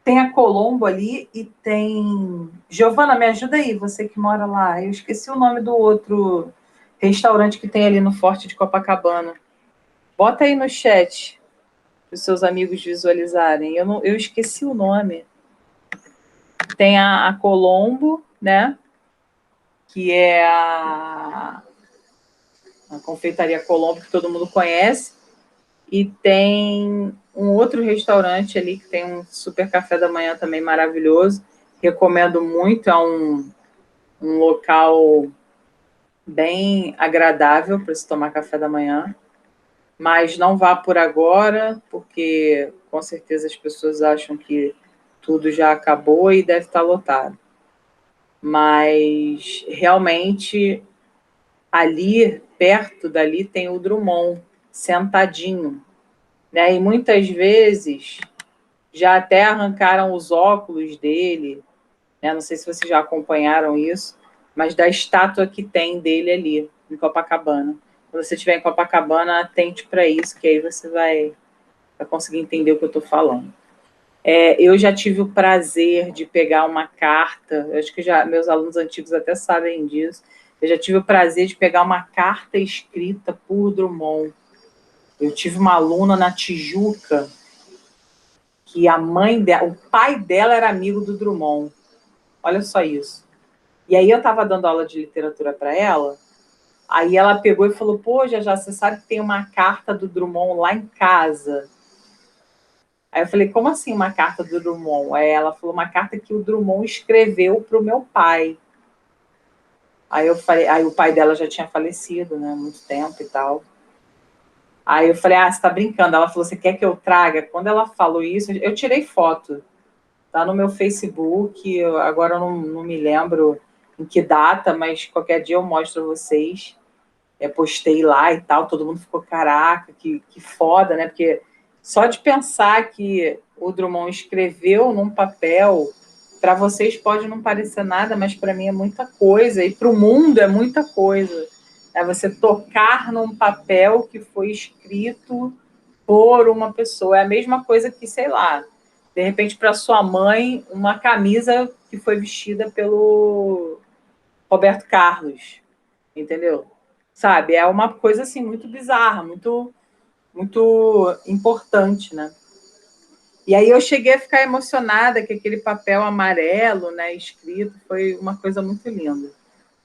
B: Tem a Colombo ali e tem... Giovana, me ajuda aí, você que mora lá. Eu esqueci o nome do outro restaurante que tem ali no Forte de Copacabana. Bota aí no chat para os seus amigos visualizarem. Eu esqueci o nome. Tem a Colombo, né? Que é a confeitaria Colombo, que todo mundo conhece. E tem um outro restaurante ali que tem um super café da manhã também maravilhoso. Recomendo muito, é um local bem agradável para se tomar café da manhã. Mas não vá por agora, porque com certeza as pessoas acham que tudo já acabou e deve estar lotado. Mas realmente ali, perto dali, tem o Drummond, sentadinho, né? E muitas vezes já até arrancaram os óculos dele, né? Não sei se vocês já acompanharam isso, mas da estátua que tem dele ali, em Copacabana. Quando você estiver em Copacabana, atente para isso, que aí você vai conseguir entender o que eu estou falando. Eu já tive o prazer de pegar uma carta, eu acho que meus alunos antigos até sabem disso, eu já tive o prazer de pegar uma carta escrita por Drummond. Eu tive uma aluna na Tijuca, que a mãe dela, o pai dela era amigo do Drummond. Olha só isso. E aí eu estava dando aula de literatura para ela, aí ela pegou e falou, pô, já você sabe que tem uma carta do Drummond lá em casa. Aí eu falei, como assim uma carta do Drummond? Aí ela falou, uma carta que o Drummond escreveu para o meu pai. Aí eu falei, aí o pai dela já tinha falecido, né, há muito tempo e tal. Aí eu falei, você tá brincando? Ela falou, você quer que eu traga? Quando ela falou isso, eu tirei foto. Tá no meu Facebook, agora eu não me lembro em que data, mas qualquer dia eu mostro a vocês. Postei lá e tal, todo mundo ficou, caraca, que foda, né? Porque só de pensar que o Drummond escreveu num papel, para vocês pode não parecer nada, mas para mim é muita coisa, e para o mundo é muita coisa. É você tocar num papel que foi escrito por uma pessoa. É a mesma coisa que, sei lá, de repente para sua mãe, uma camisa que foi vestida pelo Roberto Carlos, entendeu? Sabe? É uma coisa assim muito bizarra, muito importante, né? E aí eu cheguei a ficar emocionada que aquele papel amarelo, né, escrito, foi uma coisa muito linda.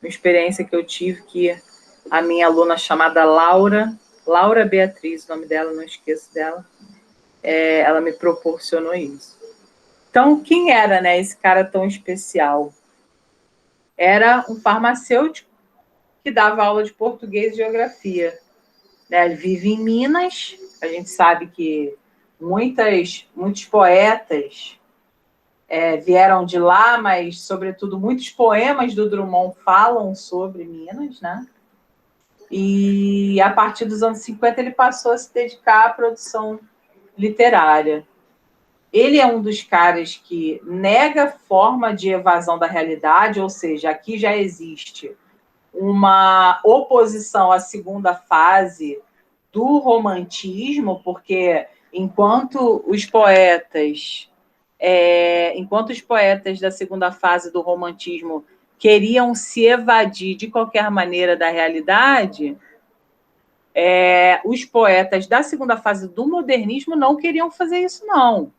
B: Uma experiência que eu tive que a minha aluna chamada Laura Beatriz, o nome dela, não esqueço dela, ela me proporcionou isso. Então, quem era, né, esse cara tão especial? Era um farmacêutico que dava aula de português e geografia. Né? Ele vive em Minas, a gente sabe que muitos poetas vieram de lá, mas, sobretudo, muitos poemas do Drummond falam sobre Minas, né? E, a partir dos anos 50, ele passou a se dedicar à produção literária. Ele é um dos caras que nega forma de evasão da realidade, ou seja, aqui já existe uma oposição à segunda fase do romantismo, porque enquanto os poetas da segunda fase do romantismo queriam se evadir de qualquer maneira da realidade, os poetas da segunda fase do modernismo não queriam fazer isso, não.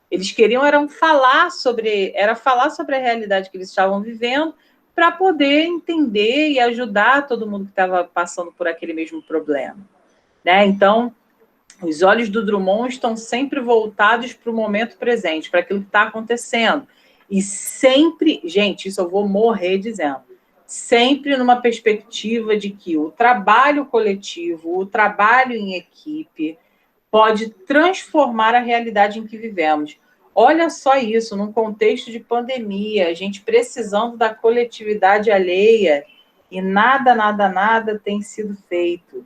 B: Eles queriam falar sobre a realidade que eles estavam vivendo para poder entender e ajudar todo mundo que estava passando por aquele mesmo problema. Né? Então, os olhos do Drummond estão sempre voltados para o momento presente, para aquilo que está acontecendo. E sempre, gente, isso eu vou morrer dizendo, sempre numa perspectiva de que o trabalho coletivo, o trabalho em equipe, pode transformar a realidade em que vivemos. Olha só isso, num contexto de pandemia, a gente precisando da coletividade alheia e nada tem sido feito.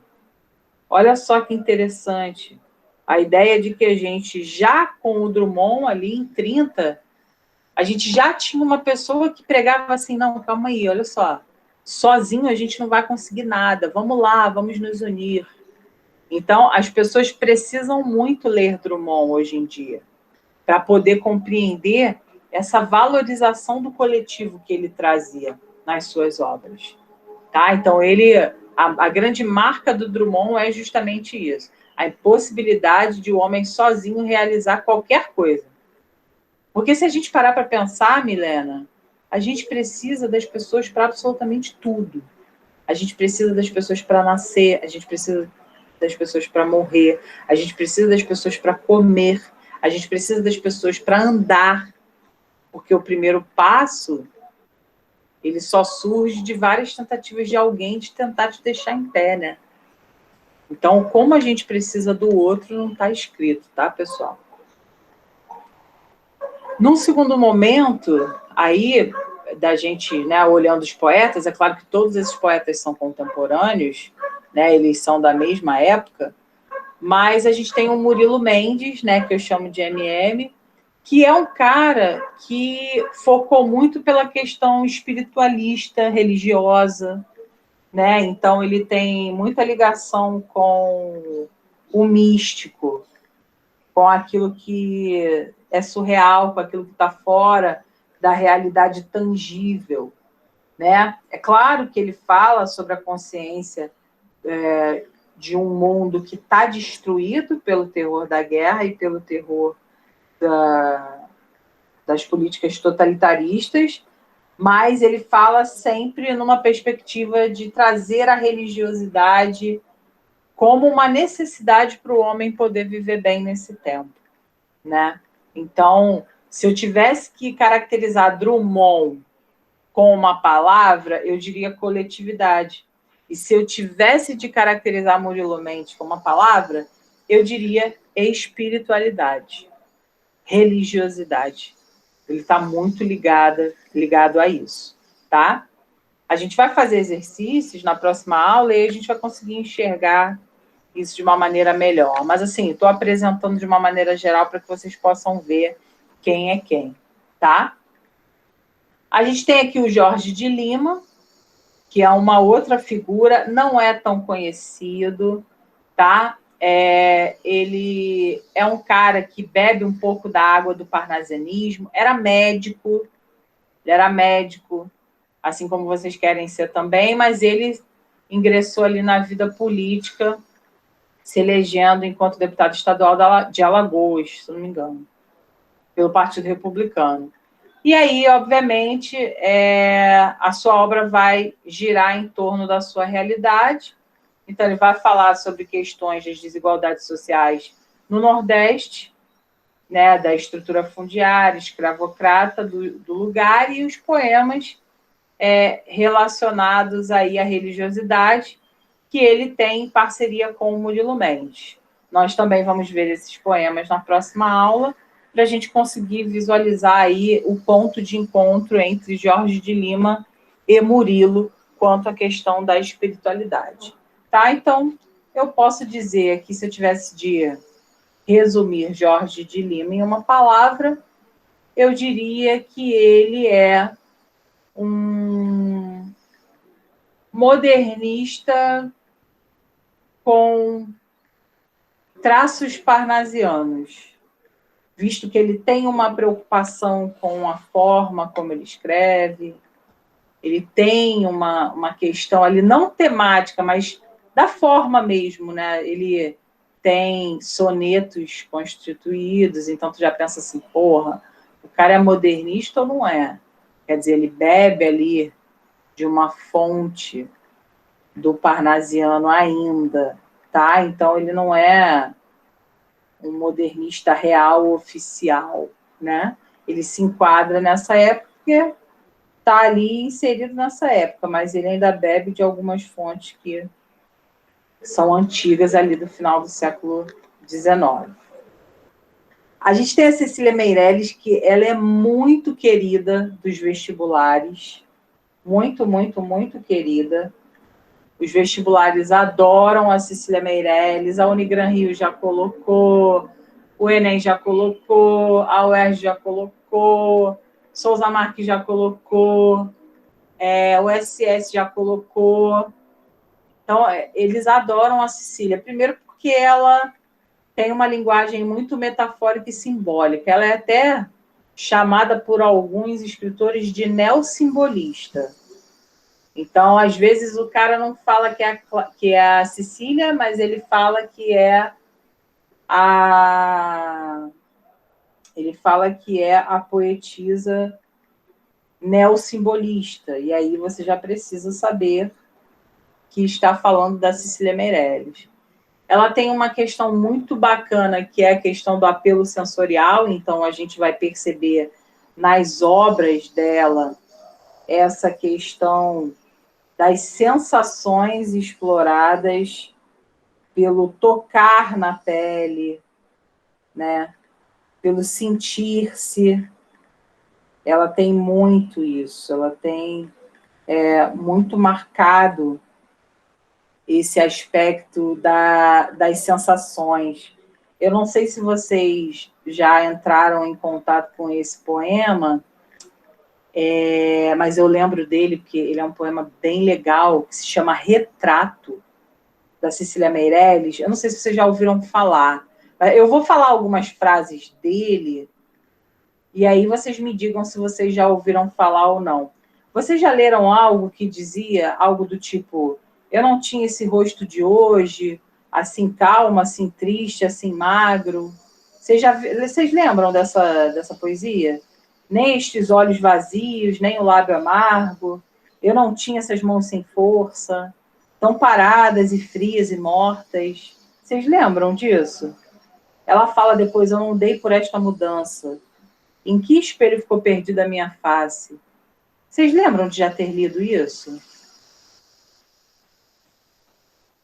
B: Olha só que interessante. A ideia de que a gente, já com o Drummond ali em 30, a gente já tinha uma pessoa que pregava assim, não, calma aí, olha só, sozinho a gente não vai conseguir nada, vamos lá, vamos nos unir. Então, as pessoas precisam muito ler Drummond hoje em dia, para poder compreender essa valorização do coletivo que ele trazia nas suas obras. Tá? Então, a grande marca do Drummond é justamente isso, a impossibilidade de o homem sozinho realizar qualquer coisa. Porque se a gente parar para pensar, Milena, a gente precisa das pessoas para absolutamente tudo. A gente precisa das pessoas para nascer, a gente precisa das pessoas para morrer, a gente precisa das pessoas para comer, a gente precisa das pessoas para andar, porque o primeiro passo, ele só surge de várias tentativas de alguém de tentar te deixar em pé, né? Então, como a gente precisa do outro, não está escrito, tá, pessoal? Num segundo momento, aí, da gente, né, olhando os poetas, é claro que todos esses poetas são contemporâneos, né, eles são da mesma época, mas a gente tem o Murilo Mendes, né, que eu chamo de MM, que é um cara que focou muito pela questão espiritualista, religiosa, né? Então ele tem muita ligação com o místico, com aquilo que é surreal, com aquilo que está fora da realidade tangível, né? É claro que ele fala sobre a consciência de um mundo que está destruído pelo terror da guerra e pelo terror das políticas totalitaristas, mas ele fala sempre numa perspectiva de trazer a religiosidade como uma necessidade para o homem poder viver bem nesse tempo, né? Então, se eu tivesse que caracterizar Drummond com uma palavra, eu diria coletividade. E se eu tivesse de caracterizar Murilo Mendes com uma palavra, eu diria espiritualidade, religiosidade. Ele está muito ligado a isso, tá? A gente vai fazer exercícios na próxima aula e a gente vai conseguir enxergar isso de uma maneira melhor. Mas, assim, estou apresentando de uma maneira geral para que vocês possam ver quem é quem, tá? A gente tem aqui o Jorge de Lima, que é uma outra figura, não é tão conhecido, tá? Ele é um cara que bebe um pouco da água do parnasianismo, ele era médico, assim como vocês querem ser também, mas ele ingressou ali na vida política, se elegendo enquanto deputado estadual de Alagoas, se não me engano, pelo Partido Republicano. E aí, obviamente, a sua obra vai girar em torno da sua realidade. Então, ele vai falar sobre questões das desigualdades sociais no Nordeste, né, da estrutura fundiária, escravocrata do lugar, e os poemas relacionados aí à religiosidade, que ele tem em parceria com o Murilo Mendes. Nós também vamos ver esses poemas na próxima aula, para a gente conseguir visualizar aí o ponto de encontro entre Jorge de Lima e Murilo quanto à questão da espiritualidade. Tá? Então, eu posso dizer que se eu tivesse de resumir Jorge de Lima em uma palavra, eu diria que ele é um modernista com traços parnasianos, visto que ele tem uma preocupação com a forma como ele escreve, ele tem uma questão ali, não temática, mas da forma mesmo, né? Ele tem sonetos constituídos, então tu já pensa assim, porra, o cara é modernista ou não é? Quer dizer, ele bebe ali de uma fonte do parnasiano ainda, tá? Então ele não é um modernista real oficial, né? Ele se enquadra nessa época porque está ali inserido nessa época, mas ele ainda bebe de algumas fontes que são antigas ali do final do século XIX. A gente tem a Cecília Meirelles, que ela é muito querida dos vestibulares, muito, muito, muito querida. Os vestibulares adoram a Cecília Meirelles, a Unigran Rio já colocou, o Enem já colocou, a UERJ já colocou, Souza Marques já colocou, o SS já colocou. Então, eles adoram a Cecília. Primeiro porque ela tem uma linguagem muito metafórica e simbólica. Ela é até chamada por alguns escritores de neossimbolista. Então, às vezes, o cara não fala que é a Cecília, mas ele fala que é a poetisa neossimbolista. E aí você já precisa saber que está falando da Cecília Meirelles. Ela tem uma questão muito bacana, que é a questão do apelo sensorial, então a gente vai perceber nas obras dela essa questão das sensações exploradas pelo tocar na pele, né? Pelo sentir-se. Ela tem muito isso, ela tem muito marcado esse aspecto das sensações. Eu não sei se vocês já entraram em contato com esse poema, mas eu lembro dele, porque ele é um poema bem legal, que se chama Retrato, da Cecília Meirelles. Eu não sei se vocês já ouviram falar. Eu vou falar algumas frases dele, e aí vocês me digam se vocês já ouviram falar ou não. Vocês já leram algo que dizia algo do tipo: eu não tinha esse rosto de hoje, assim calmo, assim triste, assim magro? Vocês lembram dessa poesia? Nem estes olhos vazios, nem o lábio amargo. Eu não tinha essas mãos sem força, tão paradas e frias e mortas. Vocês lembram disso? Ela fala depois: eu não dei por esta mudança. Em que espelho ficou perdida a minha face? Vocês lembram de já ter lido isso?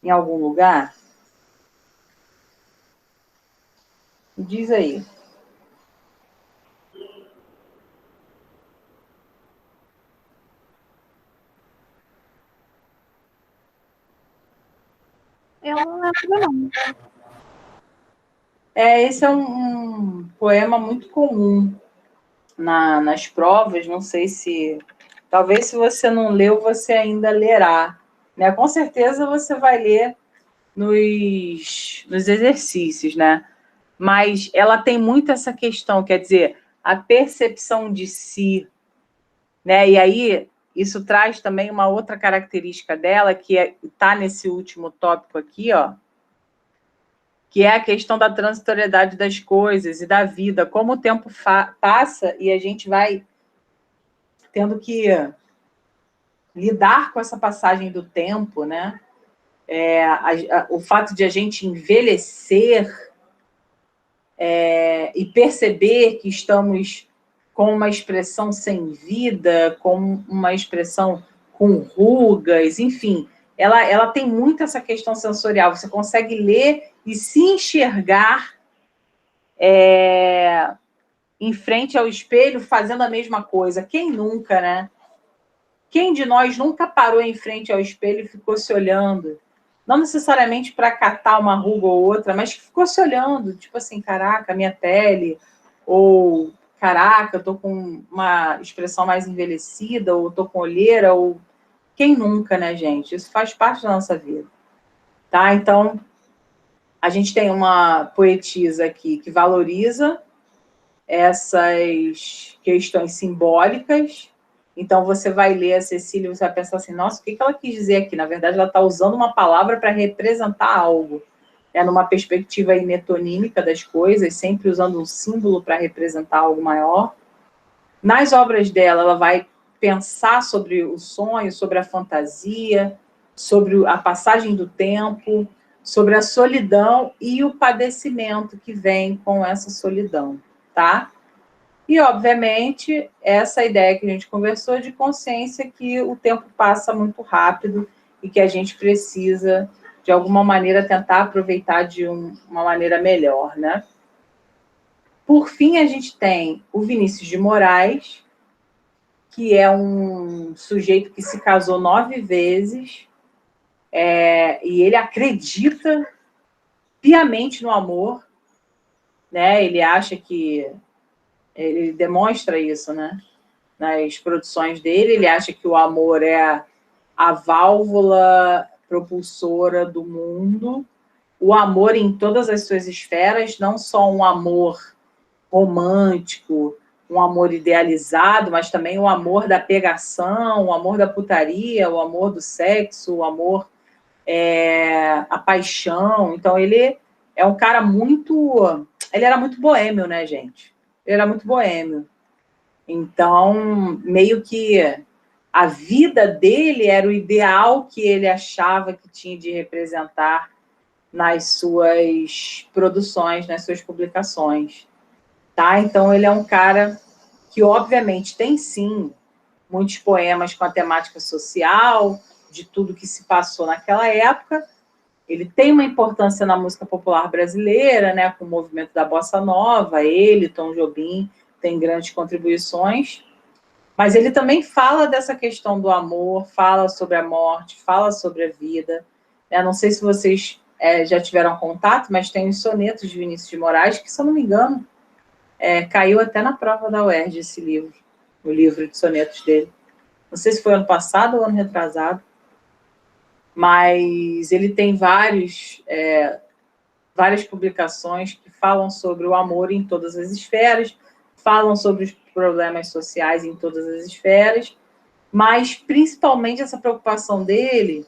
B: Em algum lugar? Diz aí.
A: Eu não lembro, não.
B: Esse é um poema muito comum nas provas, não sei se... Talvez se você não leu, você ainda lerá. Né? Com certeza você vai ler nos exercícios, né? Mas ela tem muito essa questão, quer dizer, a percepção de si, né? E aí isso traz também uma outra característica dela, que está nesse último tópico aqui, ó, que é a questão da transitoriedade das coisas e da vida, como o tempo passa e a gente vai tendo que lidar com essa passagem do tempo, né? O fato de a gente envelhecer e perceber que estamos com uma expressão sem vida, com uma expressão com rugas, enfim, ela tem muito essa questão sensorial. Você consegue ler e se enxergar em frente ao espelho fazendo a mesma coisa. Quem nunca, né? Quem de nós nunca parou em frente ao espelho e ficou se olhando? Não necessariamente para catar uma ruga ou outra, mas que ficou se olhando, tipo assim, caraca, minha pele, ou caraca, eu tô com uma expressão mais envelhecida, ou tô com olheira, ou quem nunca, né, gente? Isso faz parte da nossa vida, tá? Então, a gente tem uma poetisa aqui que valoriza essas questões simbólicas. Então, você vai ler a Cecília e você vai pensar assim, nossa, o que ela quis dizer aqui? Na verdade, ela está usando uma palavra para representar algo. Numa perspectiva aí metonímica das coisas, sempre usando um símbolo para representar algo maior. Nas obras dela, ela vai pensar sobre o sonho, sobre a fantasia, sobre a passagem do tempo, sobre a solidão e o padecimento que vem com essa solidão, tá? E, obviamente, essa ideia que a gente conversou de consciência que o tempo passa muito rápido e que a gente precisa, de alguma maneira, tentar aproveitar de uma maneira melhor, né? Por fim, a gente tem o Vinícius de Moraes, que é um sujeito que se casou 9 vezes, e ele acredita piamente no amor, né? Ele acha que... Ele demonstra isso, né? Nas produções dele, ele acha que o amor é a válvula propulsora do mundo, o amor em todas as suas esferas, não só um amor romântico, um amor idealizado, mas também o amor da pegação, o amor da putaria, o amor do sexo, o amor, a paixão. Então, ele é um cara muito... Ele era muito boêmio, né, gente? Ele era muito boêmio. Então, meio que a vida dele era o ideal que ele achava que tinha de representar nas suas produções, nas suas publicações. Tá? Então, ele é um cara que, obviamente, tem, sim, muitos poemas com a temática social, de tudo que se passou naquela época. Ele tem uma importância na música popular brasileira, né, com o movimento da Bossa Nova, ele, Tom Jobim, tem grandes contribuições, mas ele também fala dessa questão do amor, fala sobre a morte, fala sobre a vida. Não sei se vocês já tiveram contato, mas tem os sonetos de Vinícius de Moraes, que, se eu não me engano, caiu até na prova da UERJ esse livro, o livro de sonetos dele. Não sei se foi ano passado ou ano retrasado, mas ele tem várias publicações que falam sobre o amor em todas as esferas, falam sobre os problemas sociais em todas as esferas, mas principalmente essa preocupação dele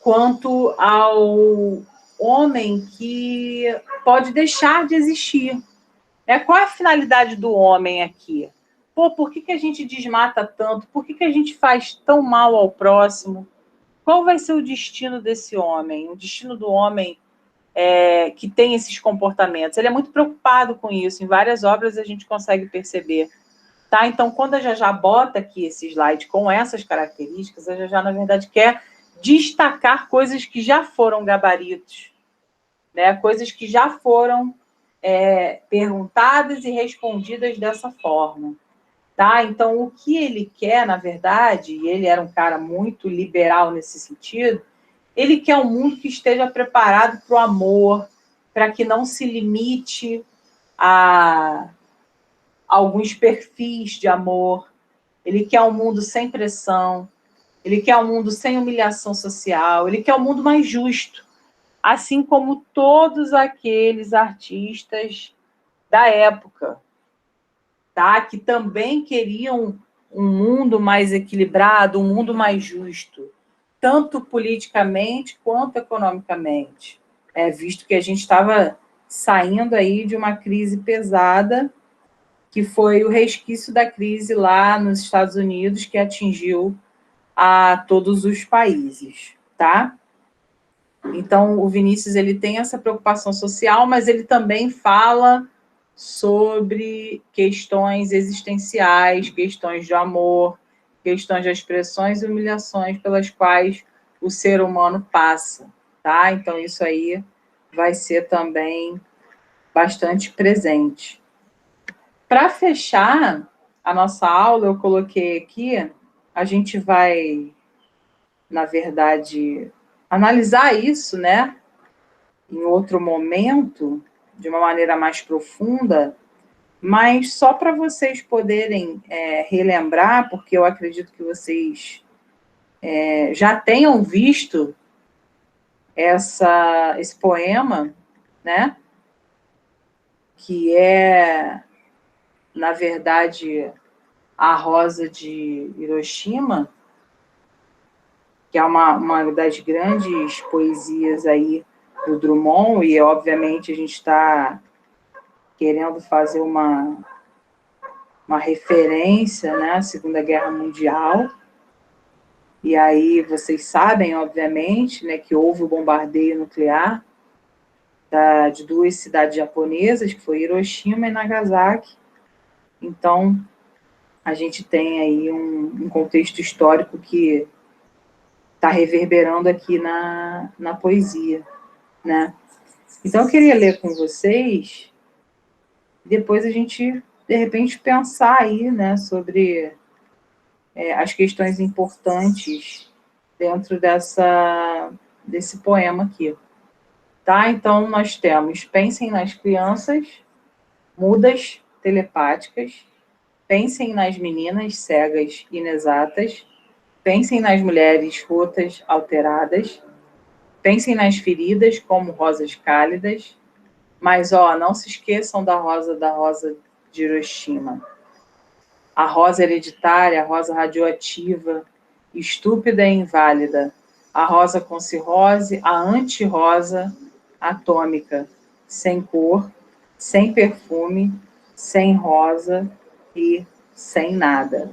B: quanto ao homem que pode deixar de existir. Qual é a finalidade do homem aqui? Por que a gente desmata tanto? Por que a gente faz tão mal ao próximo? Qual vai ser o destino desse homem? O destino do homem que tem esses comportamentos. Ele é muito preocupado com isso. Em várias obras a gente consegue perceber Tá? Então, quando a Jajá bota aqui esse slide com essas características, a Jajá, na verdade, quer destacar coisas que já foram gabaritos, né? Coisas que já foram perguntadas e respondidas dessa forma. Tá? Então, o que ele quer, na verdade, e ele era um cara muito liberal nesse sentido, ele quer um mundo que esteja preparado para o amor, para que não se limite a alguns perfis de amor. Ele quer um mundo sem pressão, ele quer um mundo sem humilhação social, ele quer um mundo mais justo, assim como todos aqueles artistas da época, tá? Que também queriam um mundo mais equilibrado, um mundo mais justo, tanto politicamente quanto economicamente, visto que a gente estava saindo aí de uma crise pesada, que foi o resquício da crise lá nos Estados Unidos, que atingiu a todos os países, tá? Então, o Vinícius, ele tem essa preocupação social, mas ele também fala sobre questões existenciais, questões de amor, questões de expressões e humilhações pelas quais o ser humano passa, tá? Então, isso aí vai ser também bastante presente. Para fechar a nossa aula, eu coloquei aqui, a gente vai, na verdade, analisar isso, né, em outro momento, de uma maneira mais profunda, mas só para vocês poderem relembrar, porque eu acredito que vocês já tenham visto esse poema, né, que é, na verdade, A Rosa de Hiroshima, que é uma das grandes poesias aí do Drummond, e obviamente a gente está querendo fazer uma referência, né, à Segunda Guerra Mundial. E aí vocês sabem, obviamente, né, que houve o bombardeio nuclear de duas cidades japonesas, que foi Hiroshima e Nagasaki. Então, a gente tem aí um contexto histórico que está reverberando aqui na poesia, né? Então, eu queria ler com vocês, e depois a gente, de repente, pensar aí, né, sobre as questões importantes dentro desse poema aqui. Tá? Então, nós temos: pensem nas crianças mudas, telepáticas, pensem nas meninas cegas, inexatas, pensem nas mulheres rotas, alteradas, pensem nas feridas como rosas cálidas, mas, não se esqueçam da rosa de Hiroshima. A rosa hereditária, a rosa radioativa, estúpida e inválida, a rosa com cirrose, a anti-rosa atômica, sem cor, sem perfume, sem rosa e sem nada.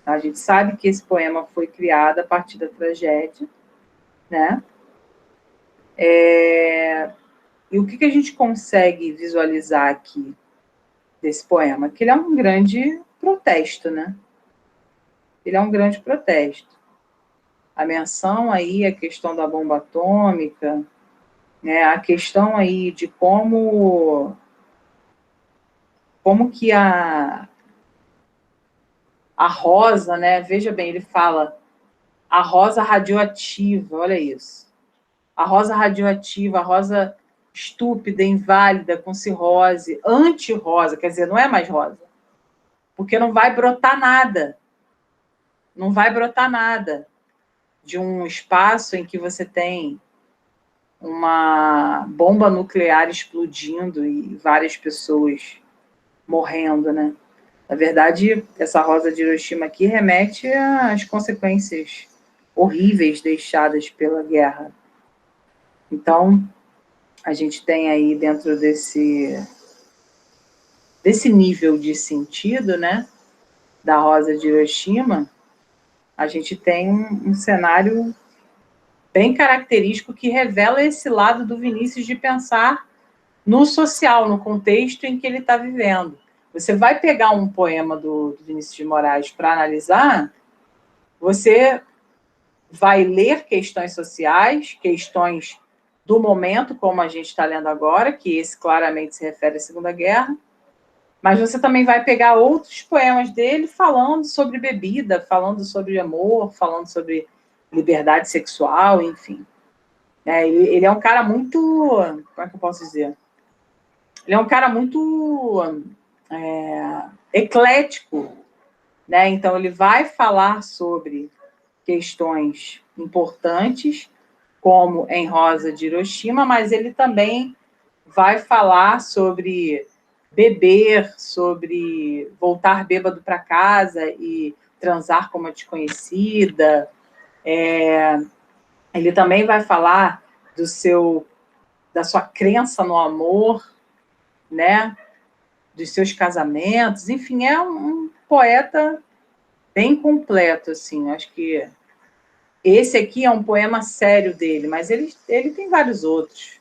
B: A gente sabe que esse poema foi criado a partir da tragédia, né? E o que a gente consegue visualizar aqui desse poema? Que ele é um grande protesto, né? Ele é um grande protesto. A menção aí, a questão da bomba atômica, né? A questão aí de como que a rosa, né? Veja bem, ele fala a rosa radioativa, olha isso. A rosa radioativa, a rosa estúpida, inválida, com cirrose, anti-rosa, quer dizer, não é mais rosa, porque não vai brotar nada. Não vai brotar nada de um espaço em que você tem uma bomba nuclear explodindo e várias pessoas morrendo, né? Na verdade, essa rosa de Hiroshima aqui remete às consequências horríveis deixadas pela guerra. Então, a gente tem aí dentro desse nível de sentido, né, da rosa de Hiroshima, a gente tem um cenário bem característico que revela esse lado do Vinícius de pensar no social, no contexto em que ele está vivendo. você vai pegar um poema do Vinícius de Moraes para analisar, você vai ler questões sociais, questões do momento, como a gente está lendo agora, que esse claramente se refere à Segunda Guerra, mas você também vai pegar outros poemas dele falando sobre bebida, falando sobre amor, falando sobre liberdade sexual, enfim. Ele é um cara muito... Como é que eu posso dizer? Ele é um cara muito eclético, né? Então, ele vai falar sobre questões importantes, como em Rosa de Hiroshima, mas ele também vai falar sobre beber, sobre voltar bêbado para casa e transar com uma desconhecida. Ele também vai falar da sua crença no amor, né? Dos seus casamentos. Enfim, é um poeta bem completo, assim. Acho que esse aqui é um poema sério dele, mas ele tem vários outros.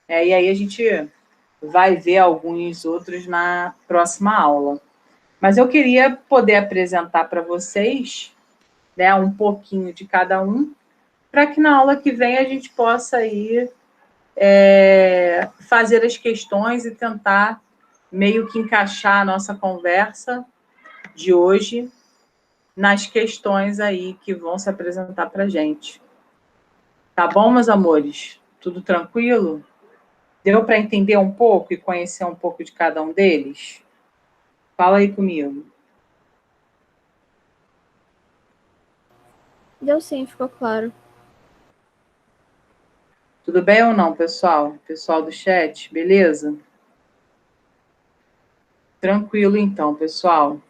B: E aí a gente vai ver alguns outros na próxima aula. Mas eu queria poder apresentar para vocês, né, um pouquinho de cada um, para que na aula que vem a gente possa ir fazer as questões e tentar meio que encaixar a nossa conversa de hoje nas questões aí que vão se apresentar para a gente. Tá bom, meus amores? Tudo tranquilo? Deu para entender um pouco e conhecer um pouco de cada um deles? Fala aí comigo.
A: Deu sim, ficou claro.
B: Tudo bem ou não, pessoal? Pessoal do chat, beleza? Tranquilo, então, pessoal.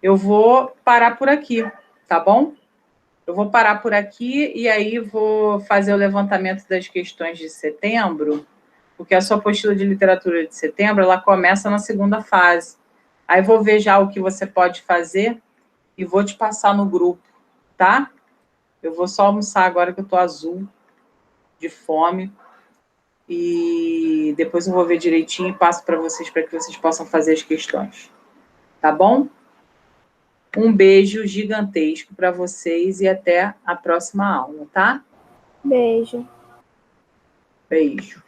B: Eu vou parar por aqui, tá bom? Eu vou parar por aqui e aí vou fazer o levantamento das questões de setembro, porque a sua apostila de literatura de setembro, ela começa na segunda fase. Aí vou ver já o que você pode fazer e vou te passar no grupo, tá? Eu vou só almoçar agora que eu tô azul, de fome, e depois eu vou ver direitinho e passo para que vocês possam fazer as questões. Tá bom? Um beijo gigantesco para vocês e até a próxima aula, tá?
A: Beijo.
B: Beijo.